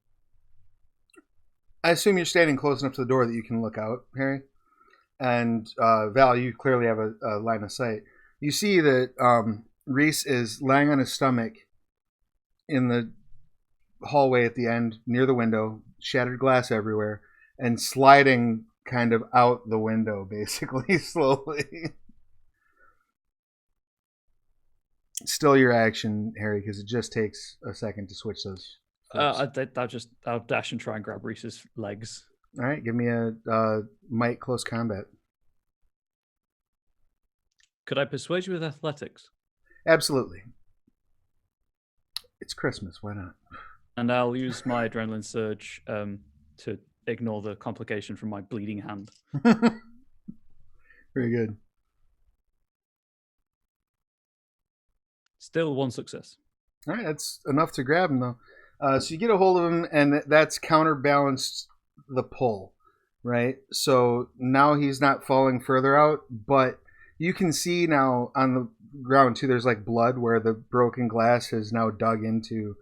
I assume you're standing close enough to the door that you can look out, Harry. And Val, you clearly have a line of sight. You see that Reese is lying on his stomach in the hallway at the end near the window, shattered glass everywhere, and sliding kind of out the window, basically, slowly. Still your action, Harry, because it just takes a second to switch those. I'll dash and try and grab Reese's legs. All right, give me a might close combat. Could I persuade you with athletics? Absolutely. It's Christmas. Why not? And I'll use my adrenaline surge to ignore the complication from my bleeding hand. Very good. Still one success. All right, that's enough to grab him, though. So you get a hold of him, and that's counterbalanced the pull, right? So now he's not falling further out, but you can see now on the ground, too, there's like blood where the broken glass has now dug into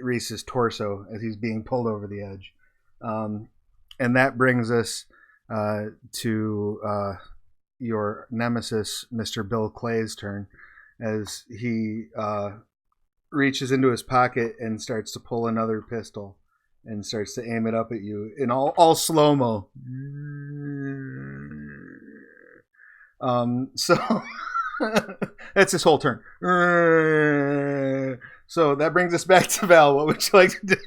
Reese's torso as he's being pulled over the edge. And that brings us to your nemesis, Mr. Bill Clay's turn, as he reaches into his pocket and starts to pull another pistol and starts to aim it up at you in all slow-mo. So that's his whole turn. So that brings us back to Val. What would you like to do?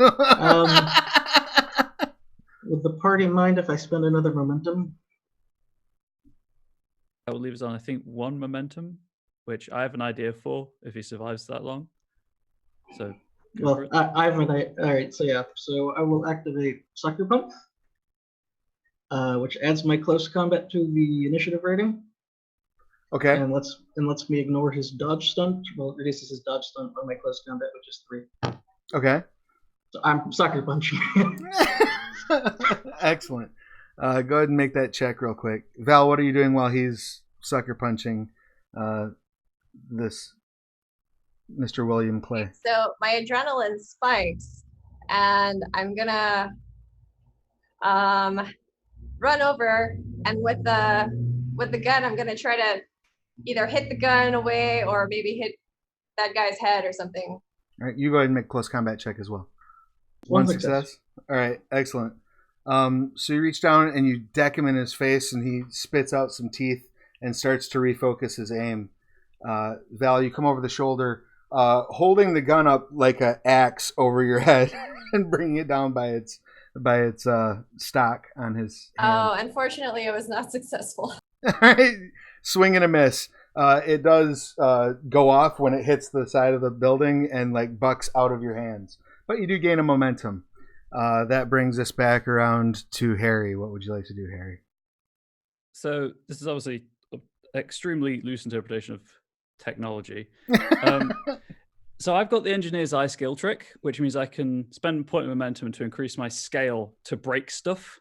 Would the party mind if I spend another momentum? That will leave us on, I think, one momentum, which I have an idea for if he survives that long. So, Well, I have an idea. All right, so yeah. So I will activate Sucker Punch, which adds my close combat to the initiative rating. Okay. And lets me ignore his dodge stunt. Well, it reduces his dodge stunt by my close combat, which is 3. Okay. So I'm Sucker Punching. Excellent. Go ahead and make that check real quick. Val, what are you doing while he's sucker punching this Mr. William Clay? So my adrenaline spikes, and I'm gonna run over, and with the gun, I'm gonna try to either hit the gun away or maybe hit that guy's head or something. All right, you go ahead and make close combat check as well. One success. All right, excellent. So you reach down and you deck him in his face, and he spits out some teeth and starts to refocus his aim. Val, you come over the shoulder, holding the gun up like an axe over your head and bringing it down by its stock on his hand. Oh, unfortunately, it was not successful. All right. Swing and a miss. It does go off when it hits the side of the building and like bucks out of your hands. But you do gain a momentum. That brings us back around to Harry. What would you like to do, Harry? So this is obviously an extremely loose interpretation of technology. So I've got the engineer's eye skill trick, which means I can spend point of momentum to increase my scale to break stuff.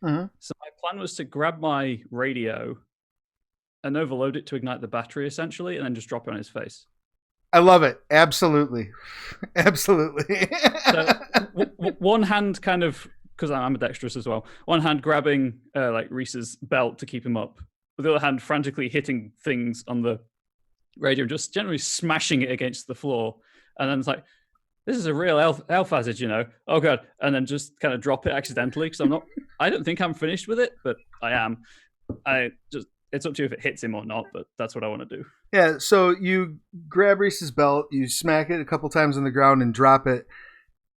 Mm-hmm. So my plan was to grab my radio and overload it to ignite the battery, essentially, and then just drop it on his face. I love it. Absolutely. Absolutely. So one hand kind of, because I'm ambidextrous as well, one hand grabbing like Reese's belt to keep him up, with the other hand frantically hitting things on the radio, just generally smashing it against the floor. And then it's like, this is a real elf hazard, you know. Oh god. And then just kind of drop it accidentally, because I don't think I'm finished with it, but I am. It's up to you if it hits him or not, but that's what I want to do. Yeah, so you grab Reese's belt, you smack it a couple times on the ground and drop it,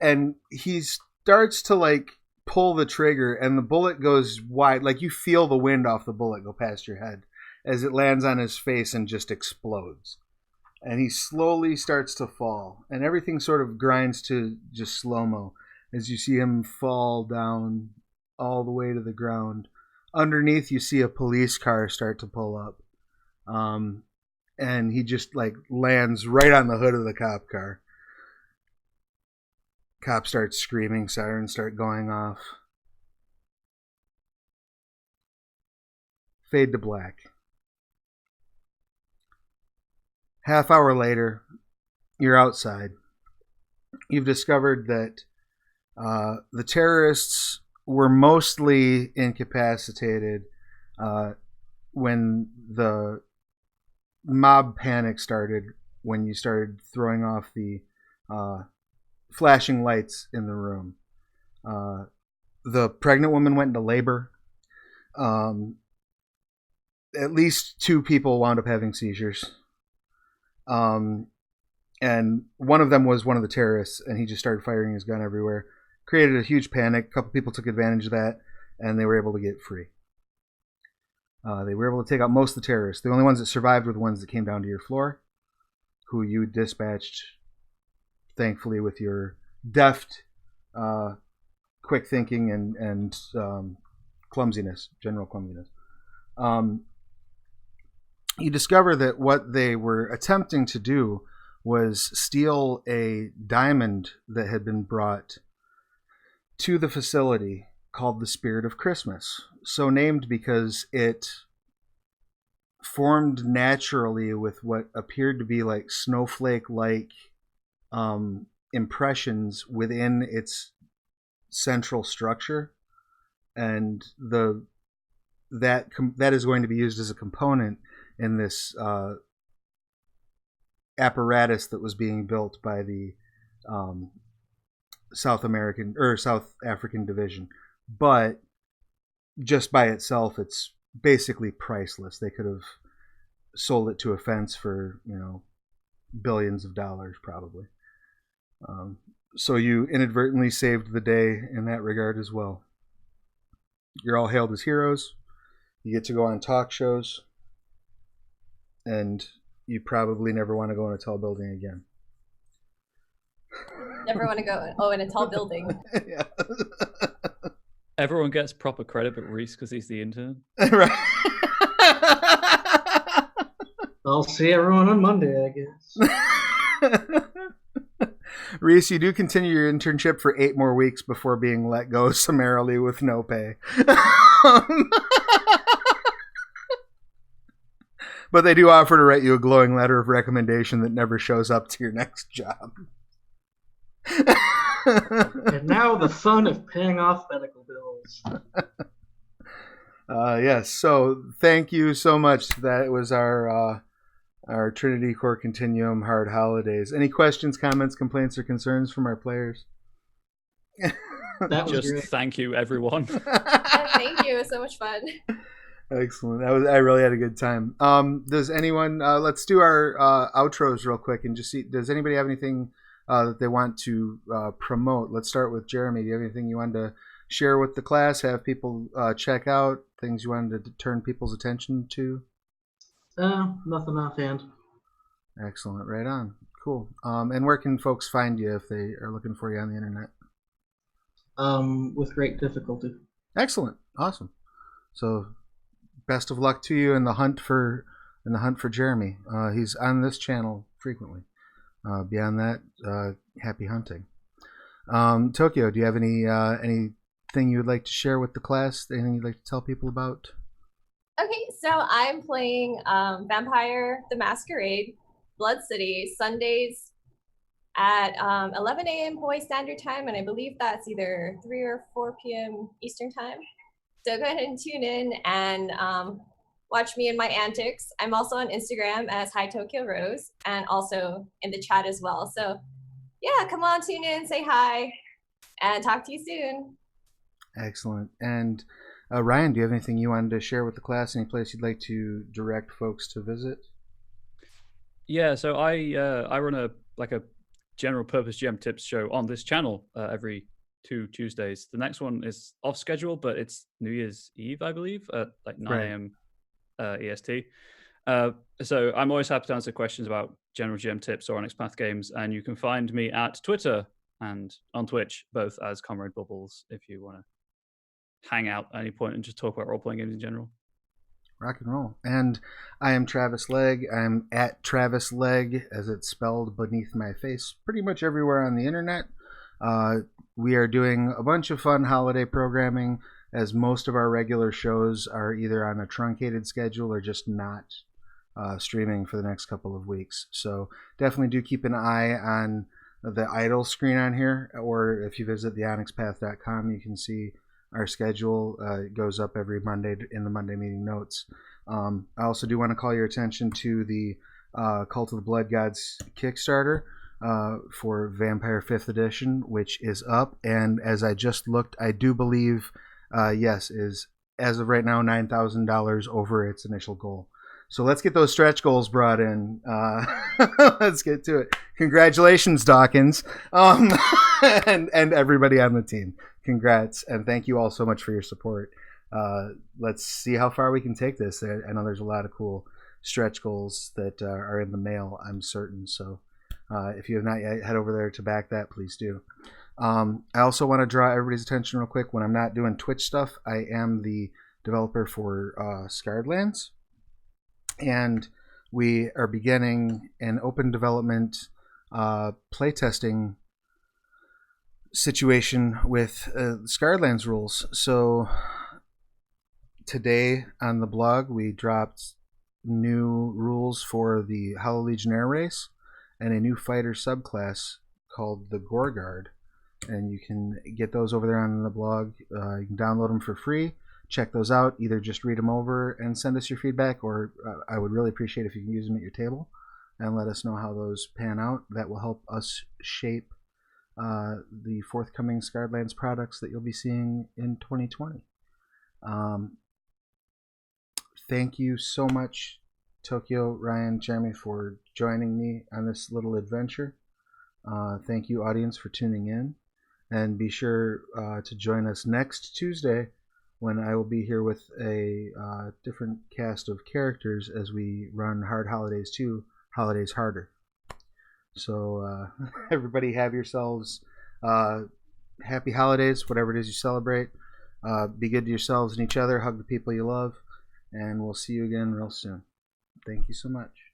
and he starts to like pull the trigger, and the bullet goes wide. Like you feel the wind off the bullet go past your head as it lands on his face and just explodes. And he slowly starts to fall, and everything sort of grinds to just slow-mo as you see him fall down all the way to the ground. Underneath, you see a police car start to pull up. And he just like lands right on the hood of the cop car. Cop starts screaming, sirens start going off. Fade to black. Half hour later, you're outside. You've discovered that the terrorists were mostly incapacitated when the mob panic started, when you started throwing off the flashing lights in the room. The pregnant woman went into labor. At least 2 people wound up having seizures. And one of them was one of the terrorists, and he just started firing his gun everywhere. Created a huge panic. A couple people took advantage of that, and they were able to get free. They were able to take out most of the terrorists. The only ones that survived were the ones that came down to your floor, who you dispatched, thankfully, with your deft, quick thinking and clumsiness, general clumsiness. You discover that what they were attempting to do was steal a diamond that had been brought to the facility called the Spirit of Christmas. So named because it formed naturally with what appeared to be like snowflake-like impressions within its central structure, and that is going to be used as a component in this apparatus that was being built by the South African division. But just by itself, it's basically priceless. They could have sold it to a fence for, billions of dollars probably. So you inadvertently saved the day in that regard as well. You're all hailed as heroes. You get to go on talk shows. And you probably never want to go in a tall building again. Never want to go in a tall building. Yeah. Everyone gets proper credit but Reese because he's the intern. Right. I'll see everyone on Monday, I guess. Reese, you do continue your internship for 8 more weeks before being let go summarily with no pay. But they do offer to write you a glowing letter of recommendation that never shows up to your next job. And now the fun of paying off medical bills. Yes, so thank you so much. That was our Trinity Continuum Hard Holidays. Any questions, comments, complaints, or concerns from our players? That was Just great. thank you, everyone. Thank you. It was so much fun. Excellent. I really had a good time. Does anyone? Let's do our outros real quick and just see. Does anybody have anything that they want to promote? Let's start with Jeremy. Do you have anything you wanted to share with the class? Have people check out things you wanted to turn people's attention to? Nothing offhand. Excellent. Right on. Cool. And where can folks find you if they are looking for you on the internet? With great difficulty. Excellent. Awesome. So, best of luck to you in the hunt for Jeremy. He's on this channel frequently. Beyond that, happy hunting. Tokyo, do you have anything you would like to share with the class? Anything you'd like to tell people about? Okay, so I'm playing Vampire the Masquerade, Blood City, Sundays at 11 a.m. Hawaii Standard Time, and I believe that's either 3 or 4 p.m. Eastern Time. So go ahead and tune in and watch me and my antics. I'm also on Instagram as Hi Tokyo Rose and also in the chat as well. So yeah, come on, tune in, say hi, and talk to you soon. Excellent. And Ryan, do you have anything you wanted to share with the class? Any place you'd like to direct folks to visit? Yeah, so I run a general purpose GM tips show on this channel every 2 Tuesdays. The next one is off schedule, but it's New Year's Eve, I believe, at like 9 a.m. EST. So I'm always happy to answer questions about general GM tips or Onyx Path games, and you can find me at Twitter and on Twitch, both as Comrade Bubbles, if you want to hang out at any point and just talk about role-playing games in general. Rock and roll. And I am Travis Legg. I'm at Travis Legg, as it's spelled beneath my face, pretty much everywhere on the internet. We are doing a bunch of fun holiday programming, as most of our regular shows are either on a truncated schedule or just not streaming for the next couple of weeks. So definitely do keep an eye on the idle screen on here, or if you visit the onyxpath.com, you can see our schedule. It goes up every Monday in the Monday meeting notes. I also do want to call your attention to the Cult of the Blood Gods Kickstarter for Vampire 5th Edition, which is up. And as I just looked, I do believe, yes, is as of right now $9,000 over its initial goal. So let's get those stretch goals brought in. Let's get to it. Congratulations, Dawkins, and everybody on the team. Congrats, and thank you all so much for your support. Let's see how far we can take this. I know there's a lot of cool stretch goals that are in the mail, I'm certain. So if you have not yet, head over there to back that, please do. I also want to draw everybody's attention real quick. When I'm not doing Twitch stuff, I am the developer for Scarred Lands. And we are beginning an open development playtesting situation with Scarred Lands rules. So today on the blog, we dropped new rules for the Hollow Legionnaire race and a new fighter subclass called the Gore Guard. And you can get those over there on the blog. You can download them for free. Check those out. Either just read them over and send us your feedback, or I would really appreciate if you can use them at your table and let us know how those pan out. That will help us shape the forthcoming Scarred Lands products that you'll be seeing in 2020. Thank you so much, Tokyo, Ryan, Jeremy, for joining me on this little adventure. Thank you, audience, for tuning in. And be sure to join us next Tuesday when I will be here with a different cast of characters as we run Hard Holidays 2, Holidays Harder. So everybody have yourselves happy holidays, whatever it is you celebrate. Be good to yourselves and each other. Hug the people you love. And we'll see you again real soon. Thank you so much.